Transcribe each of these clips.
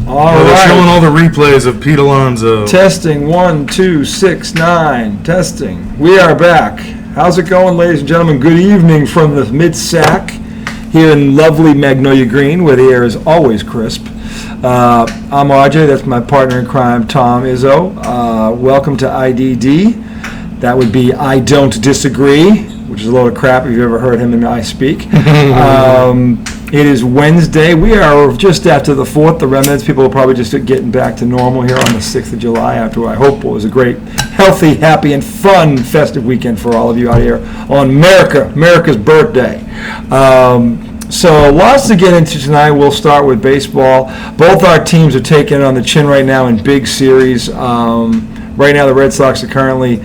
They're showing all the replays of Pete Alonso. Testing 1, 2, 6, 9. Testing. We are back. How's it going, ladies and gentlemen? Good evening from the mid-sack here in lovely Magnolia Green, where the air is always crisp. I'm RJ. That's my partner in crime, Tom Izzo. Welcome to IDD. That would be I Don't Disagree, which is a load of crap if you've ever heard him and I speak. It is Wednesday. We are just after the 4th. The remnants, people are probably just getting back to normal here on the 6th of July after what I hope was a great, healthy, happy, and fun festive weekend for all of you out here on America's birthday. So lots to get into tonight. We'll start with baseball. Both our teams are taking it on the chin right now in big series. Right now the Red Sox are currently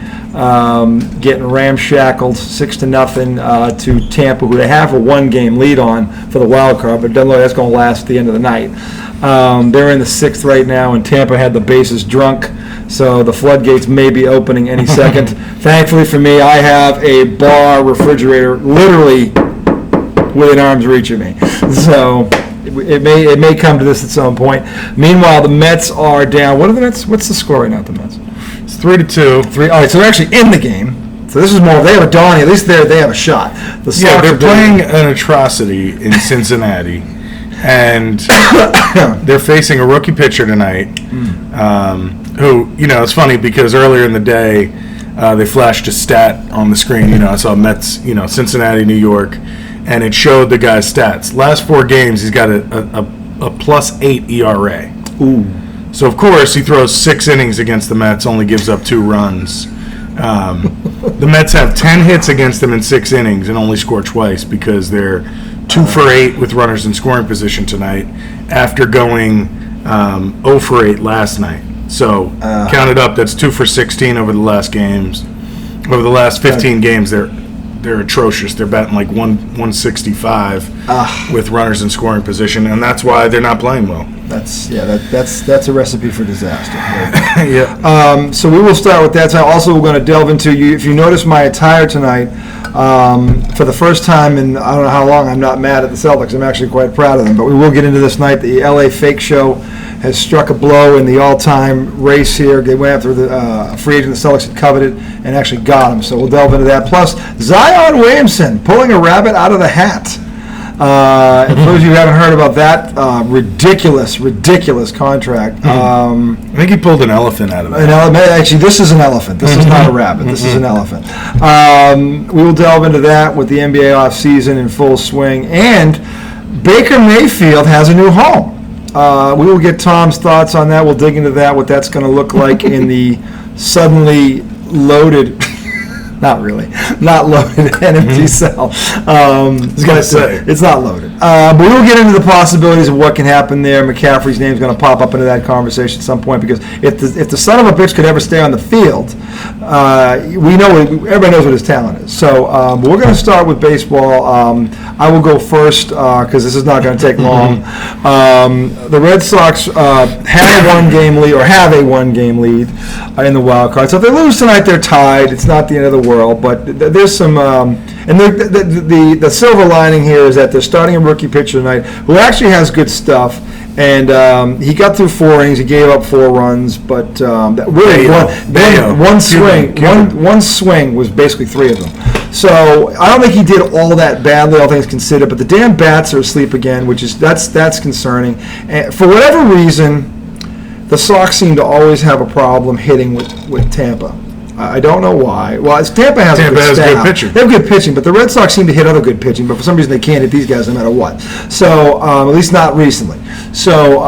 getting ramshackled 6-0 to Tampa, who they have a one-game lead on for the wild card, but it doesn't look like that's going to last at the end of the night. They're in the 6th right now, and Tampa had the bases drunk, so the floodgates may be opening any second. Thankfully for me, I have a bar refrigerator literally within arm's reach of me. So it may come to this at some point. Meanwhile, the Mets are down. What are the Mets? What's the score right now at the Mets? It's 3-2. All right, so they're actually in the game. So this is more. They have a Donnie. At least they have a shot. They're playing an atrocity in Cincinnati, and they're facing a rookie pitcher tonight. Who, it's funny because earlier in the day they flashed a stat on the screen. I saw Mets, Cincinnati, New York, and it showed the guy's stats. Last 4 games, he's got a +8 ERA. Ooh. So, of course, he throws 6 innings against the Mets, only gives up 2 runs. The Mets have 10 hits against them in 6 innings and only score twice because they're 2 for 8 with runners in scoring position tonight after going 0 for 8 last night. So, counted up, that's 2 for 16 over the last games. Over the last 15 games, they're atrocious. They're batting like 165 with runners in scoring position, and that's why they're not playing well. That's a recipe for disaster. Right? Yeah. So we will start with that. So also, we're going to delve into you. If you notice my attire tonight, for the first time in I don't know how long, I'm not mad at the Celtics. I'm actually quite proud of them. But we will get into this night. The LA Fake Show has struck a blow in the all-time race here. They went after the free agent the Celtics had coveted and actually got him. So we'll delve into that. Plus, Zion Williamson pulling a rabbit out of the hat. For those of you who haven't heard about that ridiculous contract. I think he pulled an elephant out of it. Actually, this is an elephant. This is not a rabbit. This is an elephant. We will delve into that with the NBA offseason in full swing. And Baker Mayfield has a new home. We will get Tom's thoughts on that. We'll dig into that, what that's going to look like in the suddenly loaded... Not really. Not loaded and empty cell. I was going to say. It's not loaded. But we will get into the possibilities of what can happen there. McCaffrey's name is going to pop up into that conversation at some point because if the son of a bitch could ever stay on the field, everybody knows what his talent is. So we're going to start with baseball. I will go first because this is not going to take long. The Red Sox have a one-game lead in the wild card. So if they lose tonight, they're tied. It's not the end of the world, but there's some and the silver lining here is that they're starting a rookie pitcher tonight who actually has good stuff, and he got through 4 innings. He gave up 4 runs, but that really one swing was basically 3 of them. So I don't think he did all that badly, all things considered. But the damn bats are asleep again, which is that's concerning. And for whatever reason, the Sox seem to always have a problem hitting with Tampa. I don't know why. Well, Tampa has good pitching. They have good pitching, but the Red Sox seem to hit other good pitching, but for some reason they can't hit these guys no matter what. So, at least not recently. So,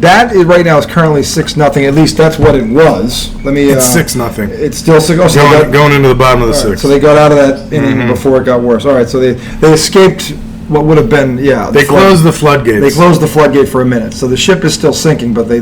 that right now is currently 6-0. At least that's what it was. It's 6-0. It's still 6. Oh, so going into the bottom of the 6th. So they got out of that inning before it got worse. All right, so they escaped what would have been, They closed the floodgates. They closed the floodgate for a minute. So the ship is still sinking, but they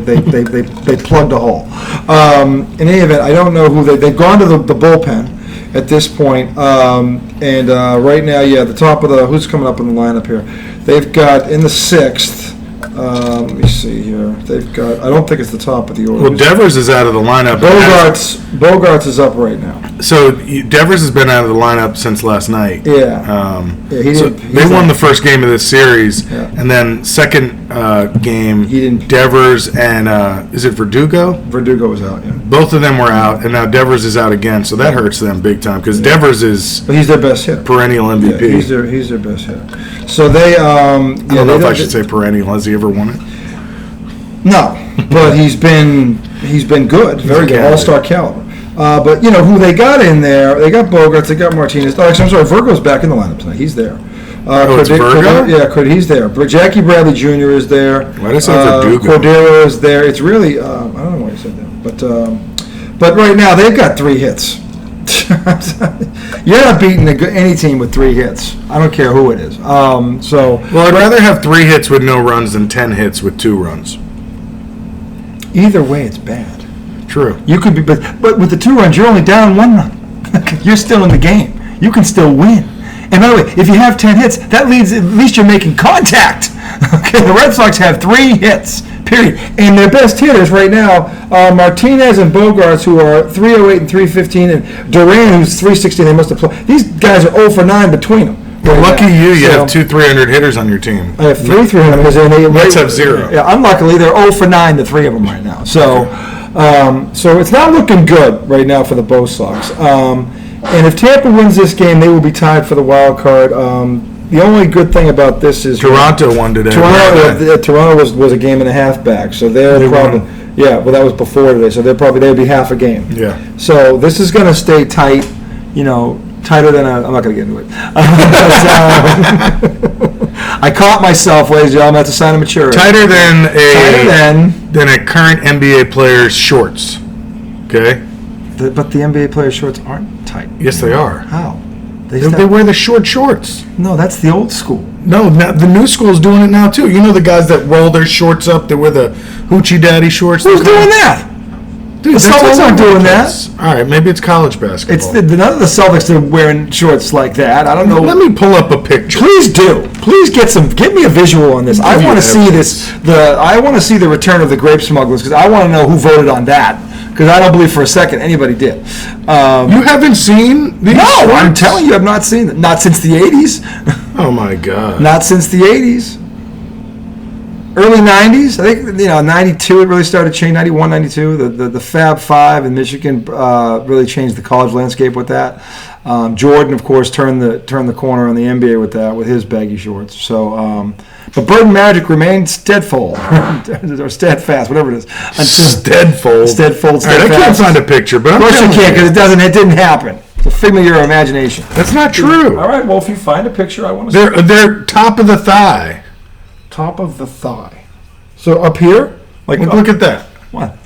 plugged a hole. In any event, I don't know who they've gone to the bullpen at this point. And right now, the top of who's coming up in the lineup here? They've got in the 6th. Let me see here. They've got. I don't think it's the top of the order. Well, Devers is out of the lineup. Bogarts is up right now. So Devers has been out of the lineup since last night. Yeah. They won the first game of this series, and then second game. He didn't. Devers and is it Verdugo? Verdugo was out, yeah. Both of them were out, and now Devers is out again, so that hurts them big time because Devers is But he's their best hitter. perennial MVP. Yeah, he's their best hitter. So they. I don't know if I should say perennial. Has he ever won it? No, but he's been good, very good, all-star caliber. But you know who they got in there? They got Bogarts, they got Martinez. Oh, actually, I'm sorry, Virgo's back in the lineup tonight. He's there. It's Virgo? He's there. But Jackie Bradley Jr. is there. Why did I say Verdugo? Cordero is there. It's really I don't know why you said that, but right now they've got 3 hits. You're not beating any team with 3 hits. I don't care who it is. Well, I'd rather have 3 hits with no runs than 10 hits with 2 runs. Either way, it's bad. True. You could be, but with the 2 runs, you're only down 1 run. You're still in the game. You can still win. And by the way, if you have 10 hits, that means at least you're making contact. Okay, the Red Sox have 3 hits, period. And their best hitters right now are Martinez and Bogarts, who are 308 and 315, and Duran, who's 360. They must have played. These guys are 0 for 9 between them. Well, lucky you have 2 300 hitters on your team. I have 3 300 hitters, and they Mets have 0. Yeah, unluckily, they're 0 for 9, the 3 of them right now. So, so it's not looking good right now for the Bo Sox. And if Tampa wins this game, they will be tied for the wild card. The only good thing about this is Toronto won today. Toronto was a game and a half back, so they're probably won. Yeah. Well, that was before today, so they'll be half a game. Yeah. So this is going to stay tight. You know, tighter than I'm not going to get into it. I caught myself, ladies and gentlemen. That's a sign of maturity. Tighter than a current NBA player's shorts. Okay. But the NBA players' shorts aren't tight. Yes, they are. How? They wear the short shorts. No, that's the old school. No, the new school's doing it now too. You know the guys that roll their shorts up, they wear the hoochie daddy shorts. Who's doing that? Dude, the Celtics aren't doing that. All right, maybe it's college basketball. None of the Celtics are wearing shorts like that. I don't know. Let me pull up a picture. Please do. Please get me a visual on this. I want to see this. I want to see the return of the grape smugglers because I want to know who voted on that. Because I don't believe for a second anybody did. You haven't seen these? No, shorts? I'm telling you, I've not seen it. Not since the 80s. Oh my God. Not since the 80s. Early 90s. I think 92 it really started to change. 91, 92. The Fab Five in Michigan really changed the college landscape with that. Jordan, of course, turned the corner on the NBA with that, with his baggy shorts. So, but Bird and Magic remained steadfast, or steadfast, whatever it is. Steadfast. I can't find a picture, but of course you can't because it didn't happen. It's a figment of your imagination. That's not true. All right. Well, if you find a picture, I want to see. They're top of the thigh. Top of the thigh. So up here, look at that. What?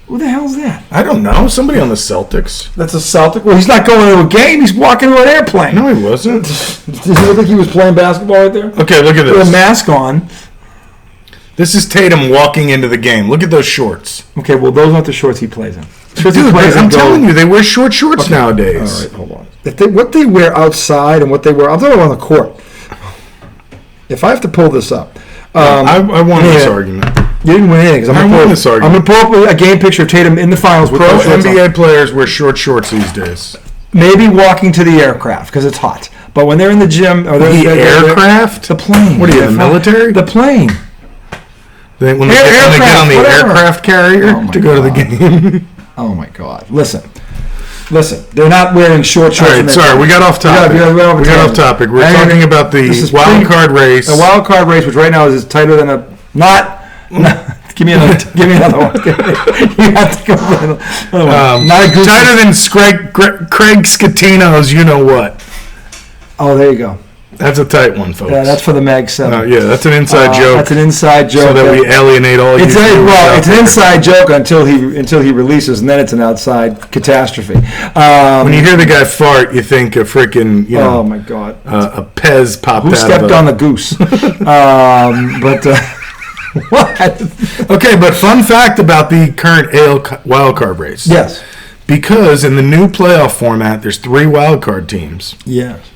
Who the hell's that? I don't know. Somebody on the Celtics. That's a Celtic? Well, he's not going to a game. He's walking to an airplane. No, he wasn't. Did you look like he was playing basketball right there? Okay, look at this. With a mask on. This is Tatum walking into the game. Look at those shorts. Okay, well, those aren't the shorts he plays in. Dude, I'm telling you, they wear short shorts nowadays. All right, hold on. What they wear outside and what they wear, I'm talking about on the court. If I have to pull this up. I won this argument. You didn't win anything. I won this argument. I'm going to pull up a game picture of Tatum in the finals with Pro those shorts NBA on. players wear short shorts these days. Maybe walking to the aircraft because it's hot. But when they're in the gym... Or the aircraft? The plane. What are you, the military? The plane. When they get on the aircraft carrier to go to the game. Oh, my God. Listen, they're not wearing short shorts. All right, sorry, we got off topic. We got off topic. We're talking about the wild card race. A wild card race, which right now is tighter than a... Give me another one. You have to go with another one. Tighter than Craig Scatino's you know what. Oh, there you go. That's a tight one, folks. Yeah, that's for the Mag 7. Yeah, that's an inside joke. That's an inside joke. So that we alienate all you. It's an inside joke until he releases, and then it's an outside catastrophe. When you hear the guy fart, you think a freaking, oh my God, a Pez popped out. Who stepped on the goose? What? Okay, but fun fact about the current AL wildcard race. Yes. Because in the new playoff format, there's 3 wildcard teams. Yes.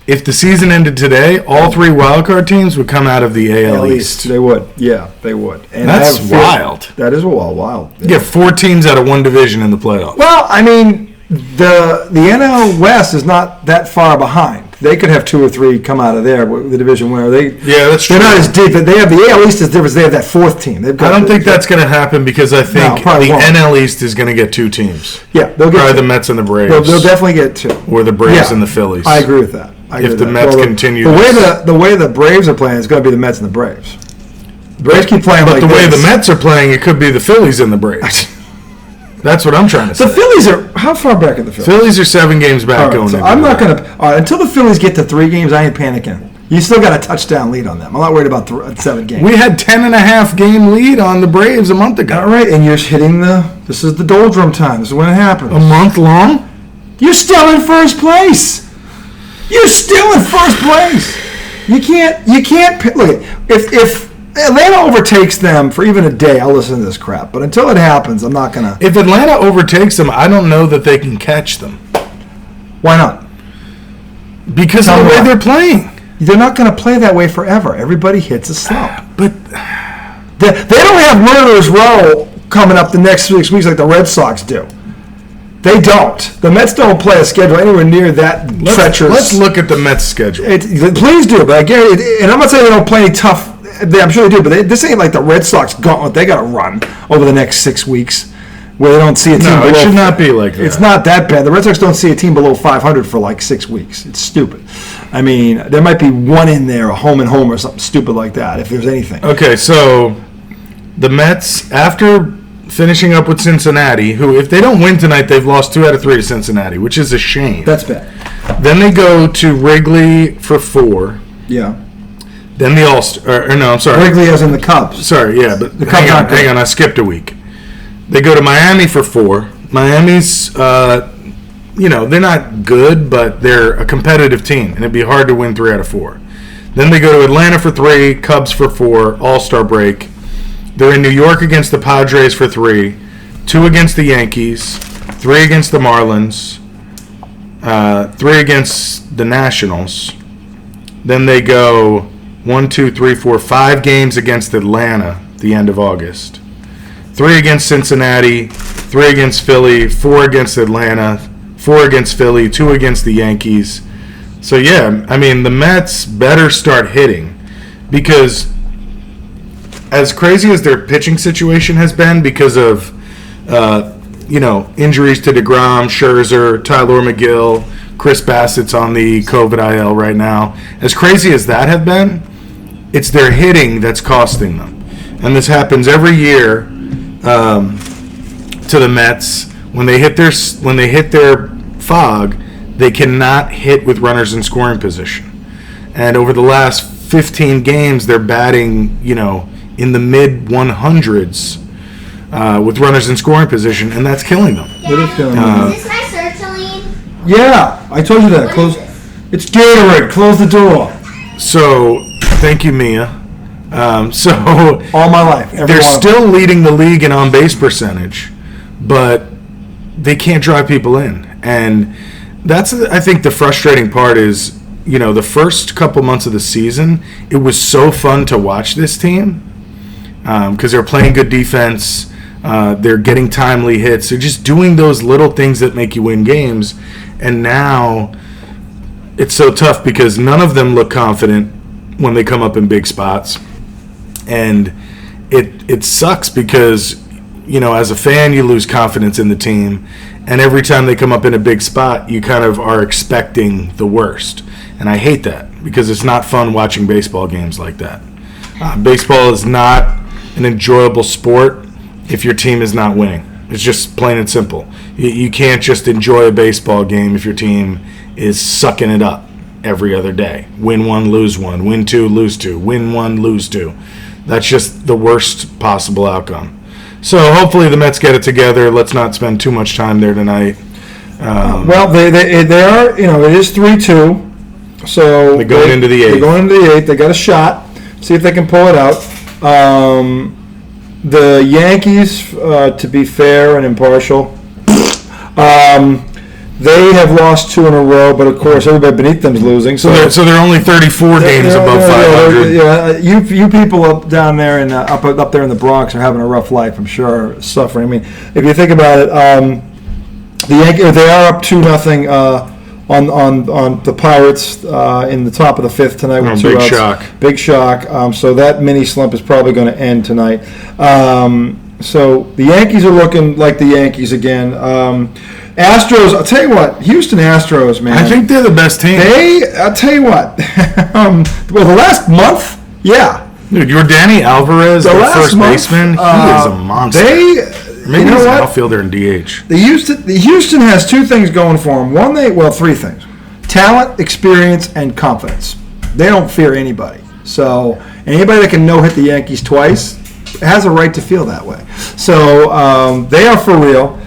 If the season ended today, all 3 wildcard teams would come out of the AL East. They would. Yeah, they would. And that's wild. That is wild. You get 4 teams out of 1 division in the playoffs. Well, I mean, the NL West is not that far behind. They could have 2 or 3 come out of there, the division winner. That's true. They're not as deep. They have the AL East is different. They have that 4th team. I don't think that's going to happen because I think the NL East is going to get 2 teams. Yeah, they'll get probably the Mets and the Braves. They'll definitely get 2. Or the Braves and the Phillies. I agree with that. If the Mets continue the way the Braves are playing, it's going to be the Mets and the Braves. The Braves keep playing like this. But the way the Mets are playing, it could be the Phillies and the Braves. That's what I'm trying to say. The Phillies are how far back are the Phillies? Phillies are 7 games back going into I'm not going to. All right, until the Phillies get to 3 games, I ain't panicking. You still got a touchdown lead on them. I'm not worried about 7 games. We had 10.5 game lead on the Braves a month ago. All right, and you're hitting this is the doldrum time. This is when it happens. A month long? You're still in first place. You're still in first place. You can't look. If Atlanta overtakes them for even a day, I'll listen to this crap. But until it happens, I'm not gonna. If Atlanta overtakes them, I don't know that they can catch them. Why not? Because of the way they're playing. They're not going to play that way forever. Everybody hits a slump. But they don't have murderers row coming up the next 6 weeks like the Red Sox do. They don't. The Mets don't play a schedule anywhere near that treacherous. Let's look at the Mets schedule. Please do, but I guarantee. And I'm not saying they don't play any tough. I'm sure they do, but this ain't like the Red Sox gauntlet. They got to run over the next 6 weeks. Where they don't see a team below. No, it should not be like that. It's not that bad. The Red Sox don't see a team below 500 for like 6 weeks. It's stupid. I mean, there might be one in there, a home and home or something stupid like that, if there's anything. Okay, so the Mets, after finishing up with Cincinnati, who, if they don't win tonight, they've lost 2 out of 3 to Cincinnati, which is a shame. That's bad. Then they go to Wrigley for 4. Yeah. Then the All-Star, no, I'm sorry. Wrigley as in the Cubs. Sorry, yeah, but the Cubs hang on, I skipped a week. They go to Miami for 4. Miami's, they're not good, but they're a competitive team, and it'd be hard to win 3 out of 4. Then they go to Atlanta for 3, Cubs for 4, All-Star break. They're in New York against the Padres for 3, 2 against the Yankees, 3 against the Marlins, 3 against the Nationals. Then they go 1, 2, 3, 4, 5 games against Atlanta at the end of August. 3 against Cincinnati, 3 against Philly, 4 against Atlanta, 4 against Philly, 2 against the Yankees. So, yeah, I mean, the Mets better start hitting because as crazy as their pitching situation has been because of, injuries to DeGrom, Scherzer, Tyler McGill, Chris Bassett's on the COVID IL right now, as crazy as that have been, it's their hitting that's costing them. And this happens every year. To the Mets when they hit their fog, they cannot hit with runners in scoring position. And over the last 15 games, they're batting, in the mid 100s with runners in scoring position, and that's killing them. It is killing them. Is this my sertraline? Yeah, I told you that. Close. It's Gatorade. Close the door. So, thank you, Mia. All my life. They're still leading the league in on-base percentage, but they can't drive people in. And that's, I think, the frustrating part is, the first couple months of the season, it was so fun to watch this team because they're playing good defense. They're getting timely hits. They're just doing those little things that make you win games. And now it's so tough because none of them look confident when they come up in big spots. And it sucks because, as a fan, you lose confidence in the team. And every time they come up in a big spot, you kind of are expecting the worst. And I hate that because it's not fun watching baseball games like that. Baseball is not an enjoyable sport if your team is not winning. It's just plain and simple. You can't just enjoy a baseball game if your team is sucking it up every other day. Win 1, lose 1. Win 2, lose 2. Win 1, lose 2. That's just the worst possible outcome. So hopefully the Mets get it together. Let's not spend too much time there tonight. Well, they are, it is 3-2. So they're going into the 8th. They're going into the 8th. They got a shot. See if they can pull it out. The Yankees, to be fair and impartial, they have lost 2 in a row, but of course everybody beneath them is losing. So they're only 34 games above 500. Yeah, you people up down there and up there in the Bronx are having a rough life. I'm sure, suffering. I mean, if you think about it, the Yankees, they are up 2-0 on the Pirates in the top of the fifth tonight with 2 big outs. shock. Big shock. So that mini slump is probably going to end tonight. So the Yankees are looking like the Yankees again. Astros, I'll tell you what, Houston Astros, man. I think they're the best team. I'll tell you what. Well, the last month, yeah. Dude, Yordan Alvarez, the first month, baseman, he is a monster. Maybe you know he's an what? outfielder in DH. The Houston has 2 things going for them. 3 things: talent, experience, and confidence. They don't fear anybody. So anybody that can no-hit the Yankees twice has a right to feel that way. So they are for real.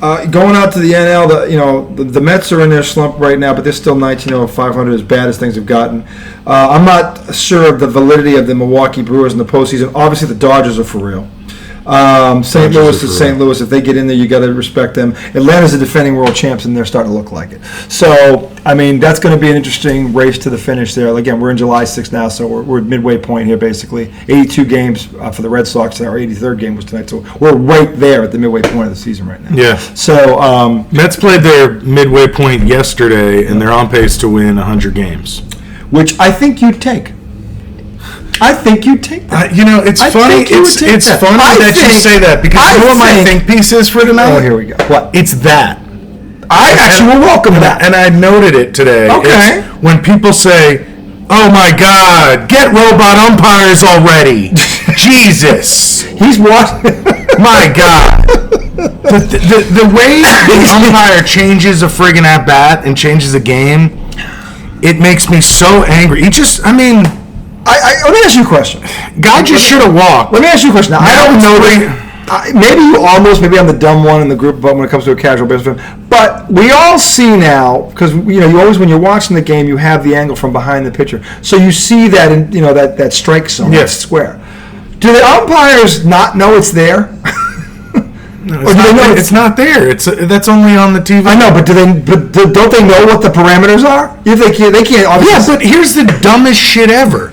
Going out to the NL, the Mets are in their slump right now, but they're still 19-500, as bad as things have gotten. I'm not sure of the validity of the Milwaukee Brewers in the postseason. Obviously, the Dodgers are for real. St. Louis is St. Louis. If they get in there, you got to respect them. Atlanta's the defending world champs, and they're starting to look like it. So, I mean, that's going to be an interesting race to the finish there. Again, we're in July 6th now, so we're at midway point here, basically. 82 games for the Red Sox. Our 83rd game was tonight, so we're right there at the midway point of the season right now. Yeah. So, Mets played their midway point yesterday, and they're on pace to win 100 games. Which I think you'd take. I think you'd take that. It's funny. It's funny that you say that, because you know what my think piece is for tonight? Oh, here we go. What? It's that. I actually will welcome that. And I noted it today. Okay. It's when people say, "Oh my God, get robot umpires already!" Jesus, he's watching. My God, the way the umpire changes a friggin' at bat and changes a game, it makes me so angry. Let me ask you a question. Guy just should have walked. Let me ask you a question. Now, I don't know. Maybe I'm the dumb one in the group, but when it comes to a casual business fan. But we all see now, because you always, when you're watching the game, you have the angle from behind the pitcher, so you see that in that strike zone, yes, square. Do the umpires not know it's there? No, it's not there. That's only on the TV. I know, but don't they know what the parameters are? If they can't, obviously. Yeah, but here's the dumbest shit ever.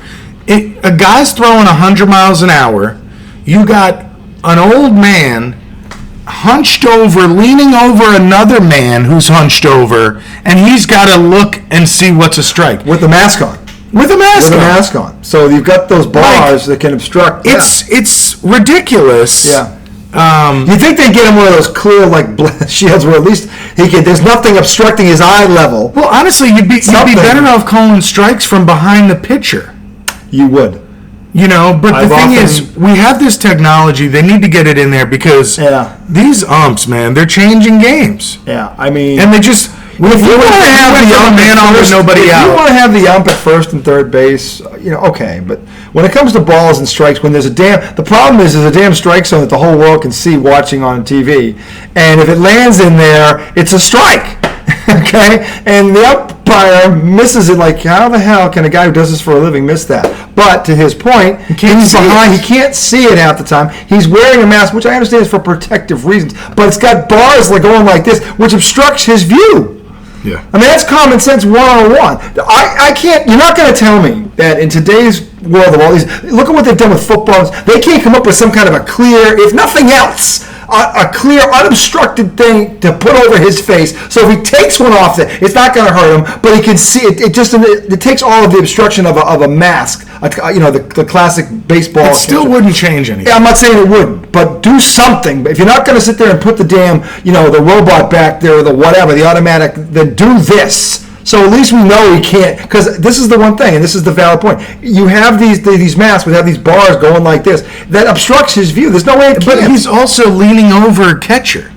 A guy's throwing 100 miles an hour. You got an old man hunched over, leaning over another man who's hunched over, and he's got to look and see what's a strike. With the mask on. With a mask on. So you've got those bars that can obstruct. It's ridiculous. Yeah. You think they get him one of those clear shields where at least there's nothing obstructing his eye level. Well, honestly, you'd be better off calling strikes from behind the pitcher. You would. But the thing is, we have this technology. They need to get it in there, because these umps, man, they're changing games. Yeah, I mean, and they just if you want to have the ump man on with nobody out. If you want to have the ump at first and third base, okay. But when it comes to balls and strikes, when there's the problem is there's a damn strike zone that the whole world can see watching on TV, and if it lands in there, it's a strike. Okay, and the umpire misses it. How the hell can a guy who does this for a living miss that? But to his point, he's behind. He can't see it half the time. He's wearing a mask, which I understand is for protective reasons, but it's got bars going like this, which obstructs his view. Yeah. I mean, that's common sense 101. I can't. You're not going to tell me that in today's world of all these. Look at what they've done with footballs. They can't come up with some kind of a clear, if nothing else, a clear, unobstructed thing to put over his face. So if he takes one off, it's not going to hurt him, but he can see it. It takes all of the obstruction of a mask. The classic baseball. It still wouldn't change anything. Yeah, I'm not saying it wouldn't, but do something. If you're not going to sit there and put the damn, the robot back there, or the whatever, the automatic, then do this. So at least we know he can't, because this is the one thing, and this is the valid point. You have these masks, we have these bars going like this, that obstructs his view. There's no way it can. But he's also leaning over a catcher,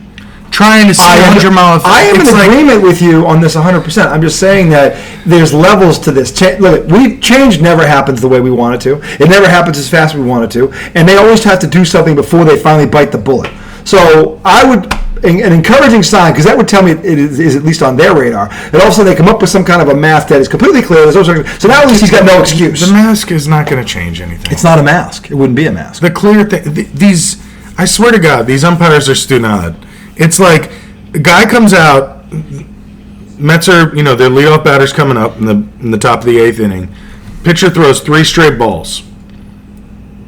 trying to see 100 miles. I am in agreement with you on this 100%. I'm just saying that there's levels to this. Look, change never happens the way we want it to. It never happens as fast as we want it to. And they always have to do something before they finally bite the bullet. So I would, an encouraging sign, because that would tell me it is at least on their radar, that all of a sudden they come up with some kind of a mask that is completely clear. So now at least he's got no excuse. The mask is not going to change anything. It's not a mask. It wouldn't be a mask. The clear thing, I swear to God, these umpires are stupid. It's like a guy comes out, Mets are, their leadoff batter's coming up in the top of the 8th inning. Pitcher throws 3 straight balls.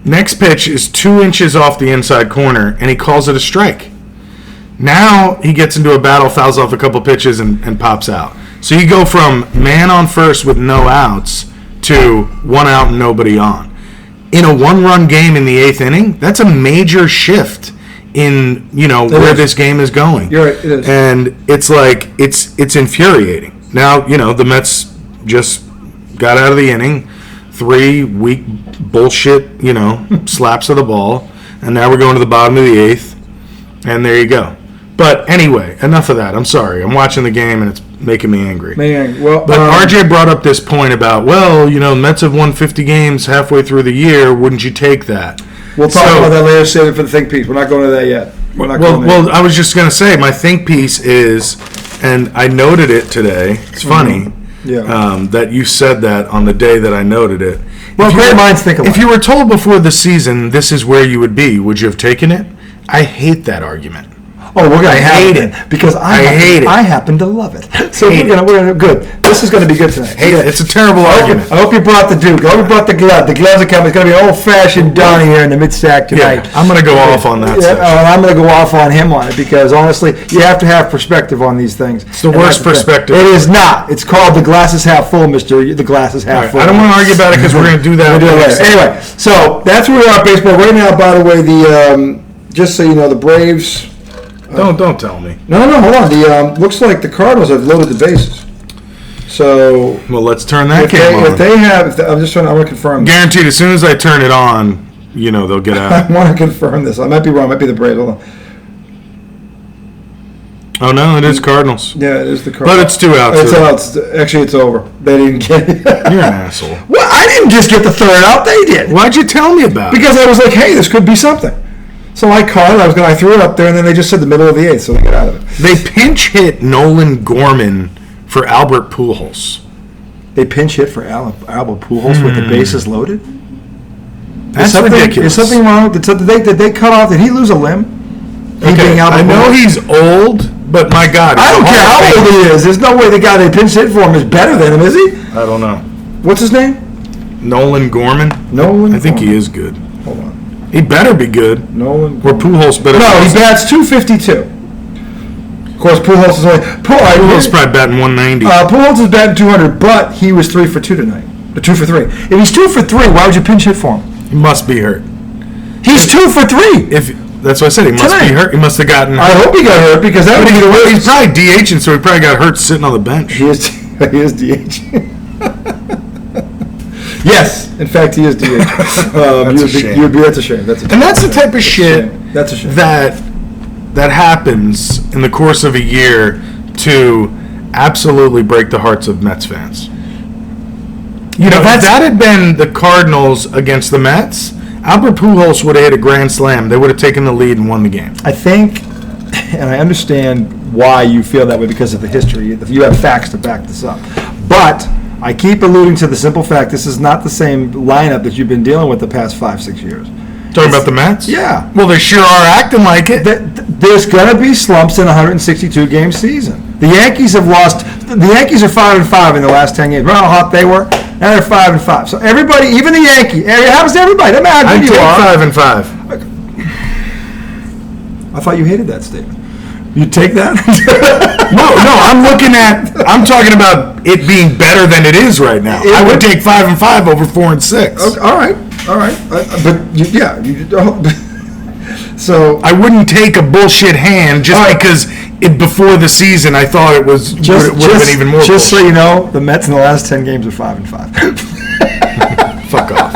Next pitch is 2 inches off the inside corner, and he calls it a strike. Now he gets into a battle, fouls off a couple pitches, and pops out. So you go from man on first with no outs to 1 out and nobody on. In a 1-run game in the 8th inning, that's a major shift in where this game is going. You're right, it is. And it's like it's infuriating. Now the Mets just got out of the inning, 3 weak bullshit slaps of the ball, and now we're going to the bottom of the 8th, and there you go. But anyway, enough of that. I'm sorry. I'm watching the game and it's making me angry. Well, but RJ brought up this point about, Mets have won 50 games halfway through the year. Wouldn't you take that? We'll talk about that later. Save it for the think piece. We're not going to that yet. Well, I was just going to say, my think piece is, and I noted it today. It's funny that you said that on the day that I noted it. Well, great minds think alike. If you were told before the season this is where you would be, would you have taken it? I hate that argument. Oh, we're going to hate it because I happen to love it. So we're gonna good. This is going to be good tonight. Hate it. It's a terrible argument. I hope you brought the Duke. I hope you brought the glove. The gloves are coming. It's going to be an old-fashioned Donnie here in the mid-sack tonight. Yeah, I'm going to go off on that. I'm going to go off on him on it because honestly, you have to have perspective on these things. It's the worst perspective. It is not. It's called the glass is half full, Mister. The glass is half full. I don't want to argue about it because we're going to do that. Later. Anyway, so that's where we are at baseball right now. By the way, just so you know, the Braves. Don't tell me. No, hold on. The looks like the Cardinals have loaded the bases. So let's turn that game on. If they have, I want to confirm. Guaranteed, as soon as I turn it on, they'll get out. I want to confirm this. I might be wrong. It might be the Braves. Hold on. Oh no, it is Cardinals. Yeah, it is the Cardinals. But it's 2 outs. It's outs. Actually, it's over. They didn't get it. You're an asshole. Well, I didn't just get the 3rd out. They did. Why'd you tell me about it? Because I was like, hey, this could be something. So I caught it. I threw it up there, and then they just said the middle of the 8th, so they got out of it. They pinch hit Nolan Gorman for Albert Pujols. They pinch hit for Albert Pujols with the bases loaded? That's ridiculous. Is something wrong? Did they cut off? Did he lose a limb? Okay, I know he's old, but my God. I don't care how old he is. There's no way the guy they pinch hit for him is better than him, is he? I don't know. What's his name? Nolan Gorman. I think he is good. Hold on. He better be good. Nolan. Or Pujols better. No, he bats .252. Of course, Pujols is only. Pujols is probably batting 190. Pujols is batting 200, but he was 3 for 2 tonight. 2 for 3. If he's 2 for 3, why would you pinch hit for him? He must be hurt. He's 2 for 3. That's what I said. He must be hurt. He must have gotten hurt. I hope he got hurt because that would be the worst. He's probably DHing, so he probably got hurt sitting on the bench. He is DHing. Yes, in fact, he is DH. That's a shame. That's a shame. And that's the type of shit that's a shame. that happens in the course of a year to absolutely break the hearts of Mets fans. If that had been the Cardinals against the Mets, Albert Pujols would have hit a grand slam. They would have taken the lead and won the game. I think, and I understand why you feel that way because of the history. You have facts to back this up. But I keep alluding to the simple fact this is not the same lineup that you've been dealing with the past 5-6 years. Talking about the Mets? Yeah. Well, they sure are acting like it. There's going to be slumps in a 162-game season. The Yankees have lost. The Yankees are 5-5 in the last 10 games. Remember how hot they were? Now they're 5-5. So everybody, even the Yankee, it happens to everybody. No matter how good you are. 5-5. I thought you hated that statement. You take that? No, I'm talking about it being better than it is right now. I would take 5-5 over 4-6. Okay, all right. So I wouldn't take a bullshit hand just because before the season I thought it was would have been even more. Just so you know, the Mets in the last 10 games are 5-5. Fuck off.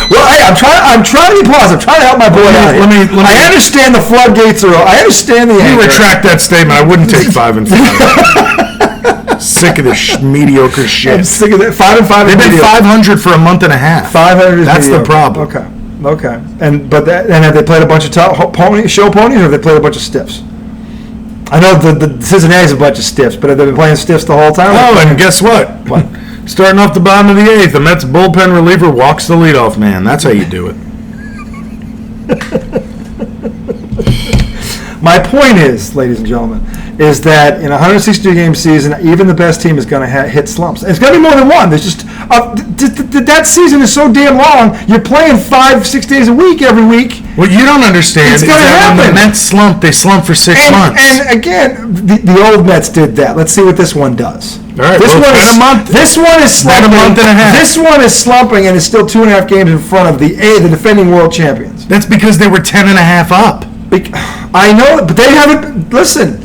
Well, hey, I'm trying to be positive. I'm trying to help my boy out here. I understand the floodgates are. I understand the. Let me retract that statement. I wouldn't take 5-5. Sick of this mediocre shit. I'm sick of that. 5-5. They've been 500 for a month and a half. 500. That's the problem. Okay. And have they played a bunch of show ponies, or have they played a bunch of stiffs? I know the Cincinnati's a bunch of stiffs, but have they been playing stiffs the whole time? Oh, and guess what? What? Starting off the bottom of the 8th, the Mets bullpen reliever walks the leadoff man. That's how you do it. My point is, ladies and gentlemen, is that in a 162-game season, even the best team is going to hit slumps. And it's going to be more than one. There's just that season is so damn long. You're playing 5-6 days a week every week. What you don't understand It's is gonna that when happen. the Mets slump, they slump for 6 months. And again, the old Mets did that. Let's see what this one does. All right, This well, one it's is been a month. This one is Been a slumping. month and a half. This one is slumping, and is still 2.5 games in front of the defending world champions. That's because they were 10.5 up. I know, but they haven't. Listen,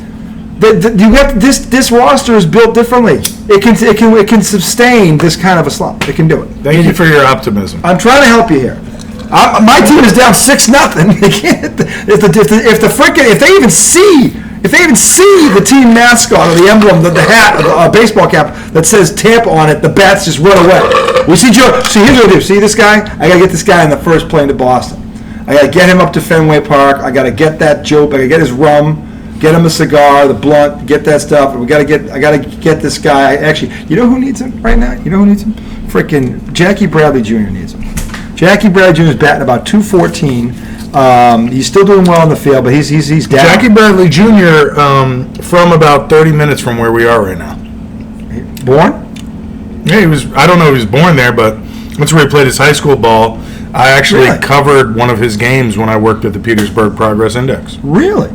you got this roster is built differently. It can sustain this kind of a slump. It can do it. Thank you for your optimism. I'm trying to help you here. My team is down 6-0. They can't. If they even see the team mascot or the emblem, the hat, a baseball cap that says Tampa on it, the bats just run away. We see Joe. See, here's what I do. See this guy? I gotta get this guy in the first plane to Boston. I gotta get him up to Fenway Park. I gotta get that Joe. I gotta get his rum. Get him a cigar, the blunt. Get that stuff. I gotta get this guy. Actually, you know who needs him right now? You know who needs him? Freaking Jackie Bradley Jr. needs him. Jackie Bradley Jr. is batting about 214. He's still doing well in the field, but he's down. Jackie Bradley Jr. From about 30 minutes from where we are right now. Born? Yeah, he was. I don't know if he was born there, but that's where he played his high school ball. I actually Really? covered one of his games when I worked at the Petersburg Progress Index. Really?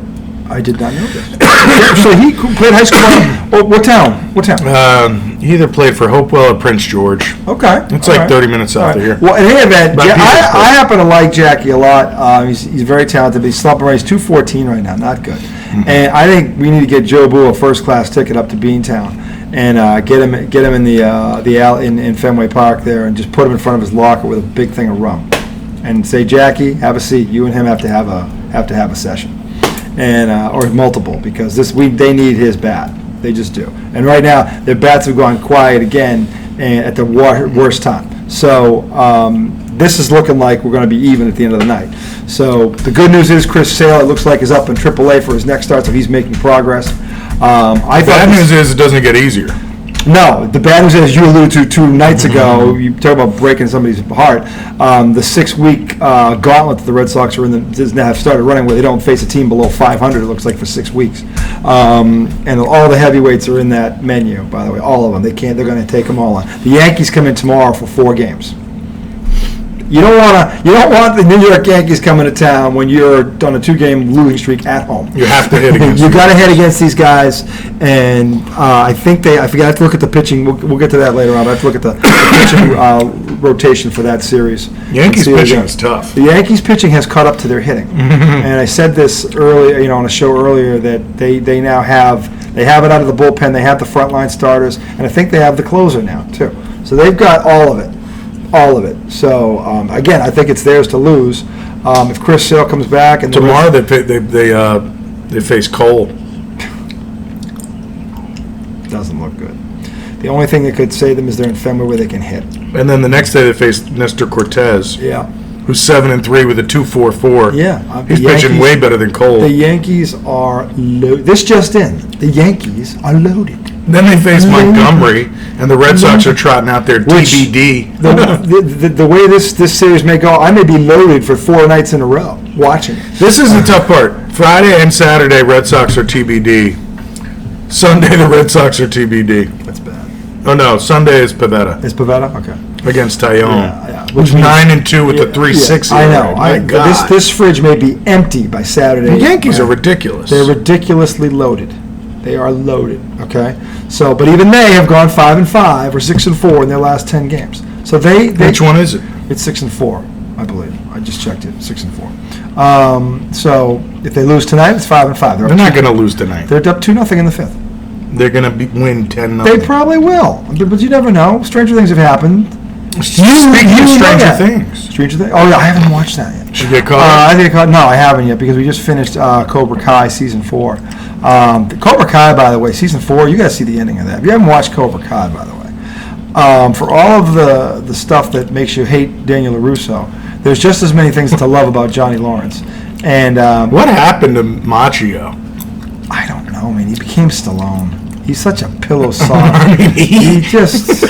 I did not know that. So he played high school. What town? What town? He either played for Hopewell or Prince George. Okay. It's all like right. 30 minutes All south right. of here. Well, in any event, But I happen to like Jackie a lot. He's very talented, but he's slumping right. He's 214 right now. Not good. Mm-hmm. And I think we need to get Joe Boo a first-class ticket up to Beantown and get him in the alley in Fenway Park there, and just put him in front of his locker with a big thing of rum, and say, Jackie, have a seat. You and him have to have a session. And or multiple, because they need his bat. They just do. And right now their bats have gone quiet again and at the worst time. So this is looking like we're going to be even at the end of the night. So the good news is Chris Sale, it looks like, is up in AAA for his next start, so he's making progress. Bad news is it doesn't get easier. No, the bad news, as you alluded to 2 nights ago, you talk about breaking somebody's heart. The 6-week gauntlet that the Red Sox are have started running, where they don't face a team below 500. It looks like for 6 weeks, and all the heavyweights are in that menu. By the way, all of them. They're going to take them all on. The Yankees come in tomorrow for 4 games. You don't want the New York Yankees coming to town when you're on a 2-game losing streak at home. You have to hit against You them. got to hit against these guys, and I forgot. I have to look at the pitching. We'll get to that later on. I have to look at the pitching rotation for that series. Yankees and see pitching what is tough. The Yankees pitching has caught up to their hitting, and I said this earlier, on a show earlier, that they now have it out of the bullpen. They have the frontline starters, and I think they have the closer now too. So they've got all of it. So again, I think it's theirs to lose. If Chris Sale comes back and Tomorrow they face Cole. doesn't look good. The only thing that could save them is they're in Fenway where they can hit. And then the next day they face Nestor Cortez, Yeah. who's 7-3 with a 2.44. Yeah. He's pitching way better than Cole. The Yankees are loaded. This just in. The Yankees are loaded. Then they face Montgomery, and the Red Sox are trotting out their Which- TBD. The way this series may go, I may be loaded for 4 nights in a row watching it. This is the tough part. Friday and Saturday, Red Sox are TBD. Sunday, the Red Sox are TBD. That's bad. Oh, no, Sunday is Pavetta Is Pavetta? Okay. against Tyone, Yeah. who's 9-2 with the 3.60. I know. My God. This fridge may be empty by Saturday. The Yankees are ridiculous. They're ridiculously loaded. They are loaded. Okay. So, but even they have gone 5-5 or 6-4 in their last 10 games. So they Which one is it? It's 6-4, I believe. I just checked it. 6-4. So if they lose tonight, it's 5-5. They're not going to lose tonight. They're up 2-0 in the 5th. They're going to win 10-0. They probably will, but you never know. Stranger things have happened. Speaking of Stranger Things. Stranger Things. Oh yeah, I haven't watched that yet. Did you get caught? I think no, I haven't yet because we just finished Cobra Kai season 4. Cobra Kai, by the way, season 4. You got to see the ending of that. If you haven't watched Cobra Kai, by the way, for all of the stuff that makes you hate Daniel LaRusso, there's just as many things to love about Johnny Lawrence. And What happened to Machio? I don't know, man. He became Stallone. He's such a pillow soft. I mean, he just.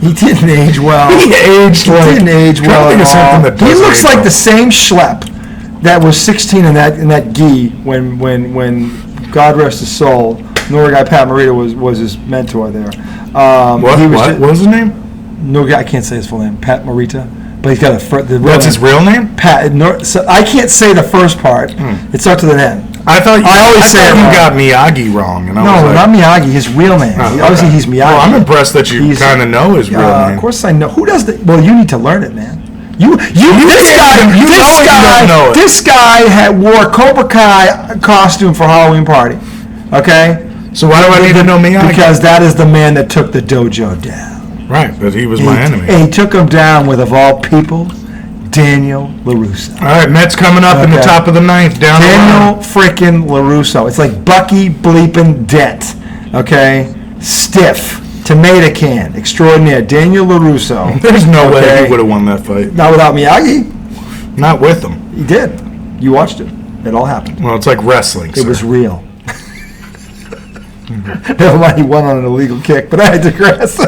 He didn't age well. He aged like. He didn't age well Think of at all. something that He does looks age like well. the same schlep that was 16 in that gi when God rest his soul, Norguy Pat Morita was his mentor there. What? He was What was his name? No guy, I can't say his full name. Pat Morita. but he's got That's his real name? So I can't say the first part. It starts with an N. I thought you got Miyagi wrong. And not Miyagi. His real name. Obviously, he's Miyagi. Well, I'm impressed that you kind of know his real name. Of course, I know. Who does that? Well, you need to learn it, man. This guy wore a Cobra Kai costume for a Halloween party. Okay. So why do I need to know Miyagi? Because that is the man that took the dojo down. Right, but he was my enemy. And he took him down with, of all people, Daniel LaRusso. All right, Mets coming up in the top of the ninth. Daniel freaking LaRusso. It's like Bucky bleeping Dent. Okay? Stiff. Tomato can. Extraordinaire. Daniel LaRusso. There's no way he would have won that fight. Not without Miyagi. Not with him. He did. You watched it. It all happened. Well, it's like wrestling, It was real. Never mind, he won on an illegal kick, but I digress.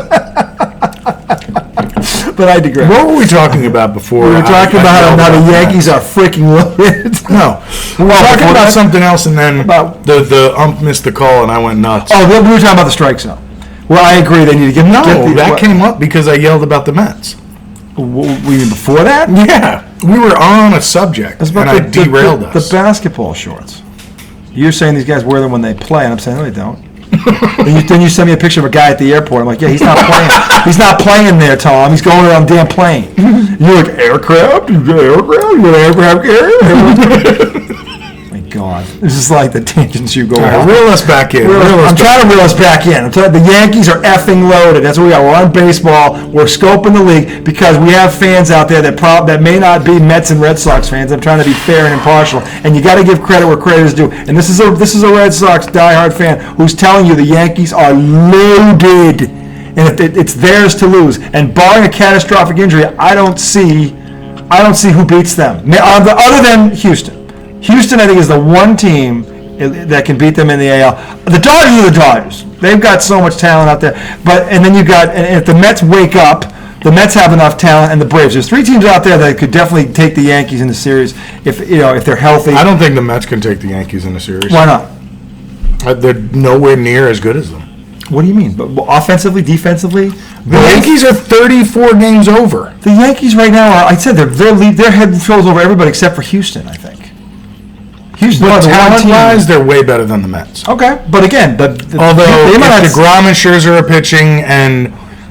What were we talking about before? We were talking about how the Yankees are freaking loaded. No. We were talking about something else, and then the ump missed the call, and I went nuts. Oh, we were talking about the strike zone. Well, I agree. They need to get... that came up because I yelled about the Mets. We mean before that? Yeah. We were on a subject, and I derailed us. The basketball shorts. You're saying these guys wear them when they play, and I'm saying, no, they don't. Then you send me a picture of a guy at the airport. I'm like, yeah, he's not playing. He's not playing there, Tom. He's going on a damn plane. You're like, aircraft? You got aircraft carrier? My God. This is like the tangents you go on. Reel us back in. I'm trying to reel us back in. The Yankees are effing loaded. That's what we got. We're on baseball. We're scoping the league because we have fans out there that may not be Mets and Red Sox fans. I'm trying to be fair and impartial. And you got to give credit where credit is due. And this is a Red Sox diehard fan who's telling you the Yankees are loaded. And it's theirs to lose. And barring a catastrophic injury, I don't see who beats them. Other than Houston. Houston, I think, is the one team that can beat them in the AL. The Dodgers are the Dodgers. They've got so much talent out there. And then and if the Mets wake up, the Mets have enough talent, and the Braves. There's three teams out there that could definitely take the Yankees in the series if they're healthy. I don't think the Mets can take the Yankees in the series. Why not? They're nowhere near as good as them. What do you mean? But offensively, defensively, the Yankees are 34 games over. The Yankees right now are. I said they're head and shoulders over everybody except for Houston. I think. But talent-wise, they're way better than the Mets. Okay, but again, although DeGrom and Scherzer are pitching, and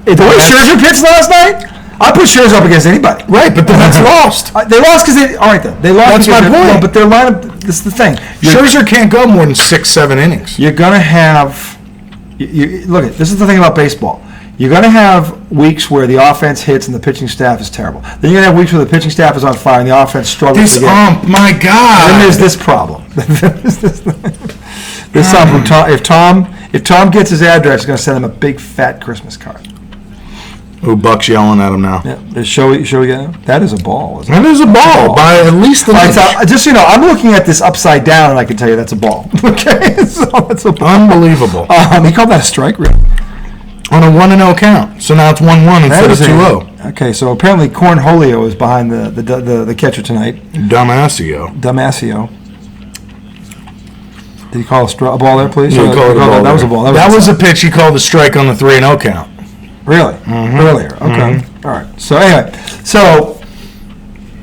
the way Scherzer pitched last night, I put Scherzer up against anybody. Right, but the Mets lost. They lost because they. All right, then they lost. That's my point. But their lineup. This is the thing. Scherzer can't go more than 6-7 innings. You're gonna have. Look at this is the thing about baseball. You're going to have weeks where the offense hits and the pitching staff is terrible. Then you're going to have weeks where the pitching staff is on fire and the offense struggles. My God. Then there's this problem. If Tom gets his address, he's going to send him a big fat Christmas card. Ooh, Buck's yelling at him now. Yeah, show we get that is a ball. Isn't that it? is a ball by at least the just so you know, I'm looking at this upside down, and I can tell you that's a ball. Okay, so that's a ball. Unbelievable. He called that a strike, really. On a 1-0 count, so now it's 1-1 instead of 2-0. Okay, so apparently Cornholio is behind the catcher tonight. Damasio. Did he call a ball there, please? Yeah, that was a ball. That was a pitch he called a strike on the 3-0 count. Really? Mm-hmm. Earlier. Okay. Mm-hmm. All right. So anyway,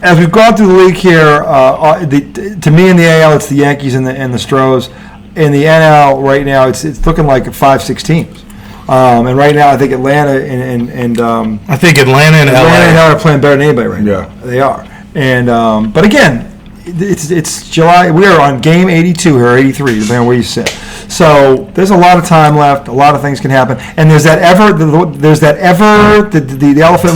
as we've gone through the league here, to me in the AL, it's the Yankees and the Astros. In the NL right now, it's looking like 5-6 teams. And right now, I think Atlanta and I think Atlanta and LA are playing better than anybody right now. Yeah, they are. And but again, it's July. We are on game 82 or 83, depending on where you sit. So there's a lot of time left. A lot of things can happen. And there's the elephant in the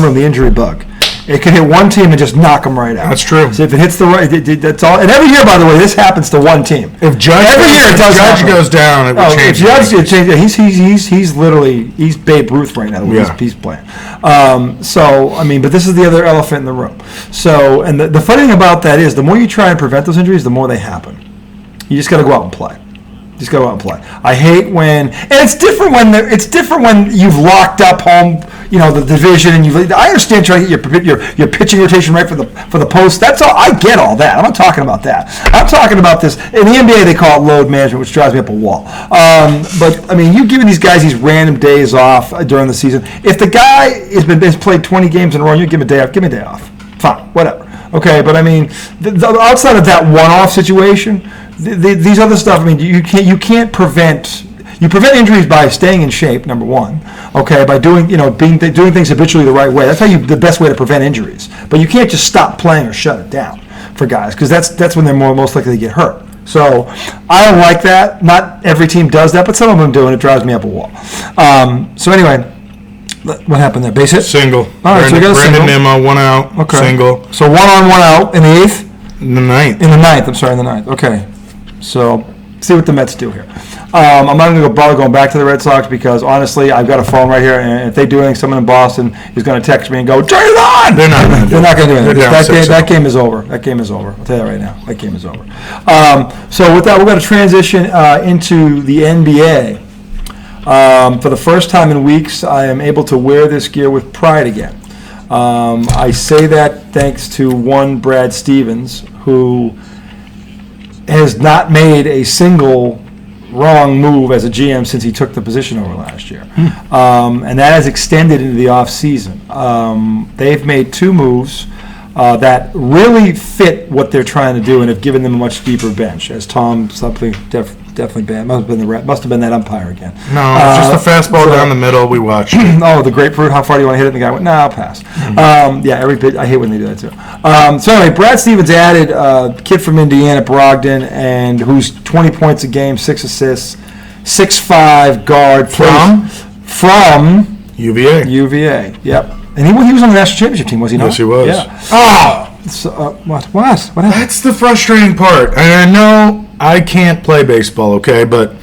room, the injury bug. It can hit one team and just knock them right out. That's true. So if it hits the right, that's all. And every year, by the way, this happens to one team. If Judge goes down, it will change. If Judge, he's literally Babe Ruth right now. He's playing. But this is the other elephant in the room. So, and the funny thing about that is, the more you try and prevent those injuries, the more they happen. You just got to go out and play. Just go out and play. I hate when, and it's different when you've locked up home, the division, and I understand trying to get your pitching rotation right for the post. That's all. I get all that. I'm not talking about that. I'm talking about this in the NBA. They call it load management, which drives me up a wall. But I mean, you giving these guys these random days off during the season. If the guy has played 20 games in a row, you give him a day off. Give him a day off. fine, whatever. Okay, but I mean, outside of that one-off situation, these other stuff. I mean, you can't prevent. You prevent injuries by staying in shape, number one. Okay, by doing doing things habitually the right way. That's the best way to prevent injuries. But you can't just stop playing or shut it down for guys, because that's when they're most likely to get hurt. So I don't like that. Not every team does that, but some of them do, and it drives me up a wall. So anyway, what happened there? Base hit? Single. All right, so we got a single. Brandon Nimmo, 1 out. Okay. Single. So 1 on, 1 out in the 8th? In the 9th. In the 9th, I'm sorry, in the 9th. Okay. So see what the Mets do here. I'm not going to bother going back to the Red Sox because, honestly, I've got a phone right here, and if they do anything, someone in Boston is going to text me and go, turn it on! They're not going to do anything. That game is over. That game is over. I'll tell you that right now. That game is over. So with that, we're going to transition into the NBA. For the first time in weeks, I am able to wear this gear with pride again. I say that thanks to one Brad Stevens, who has not made a single wrong move as a GM since he took the position over last year. And that has extended into the offseason. They've made 2 moves that really fit what they're trying to do and have given them a much deeper bench, as Tom something definitely bad. Must have been that umpire again. No, just a fastball down the middle. We watched. Oh, the grapefruit. How far do you want to hit it? And the guy went, I'll pass. Yeah, every pitch. I hate when they do that too. So anyway, Brad Stevens added a kid from Indiana, Brogdon, and who's 20 points a game, 6 assists, 6'5" guard from UVA. Yep. And he was on the national championship team, was he not? Yes, he was. Yeah. Oh, so, what? What happened? That's the frustrating part. And I know I can't play baseball, okay, but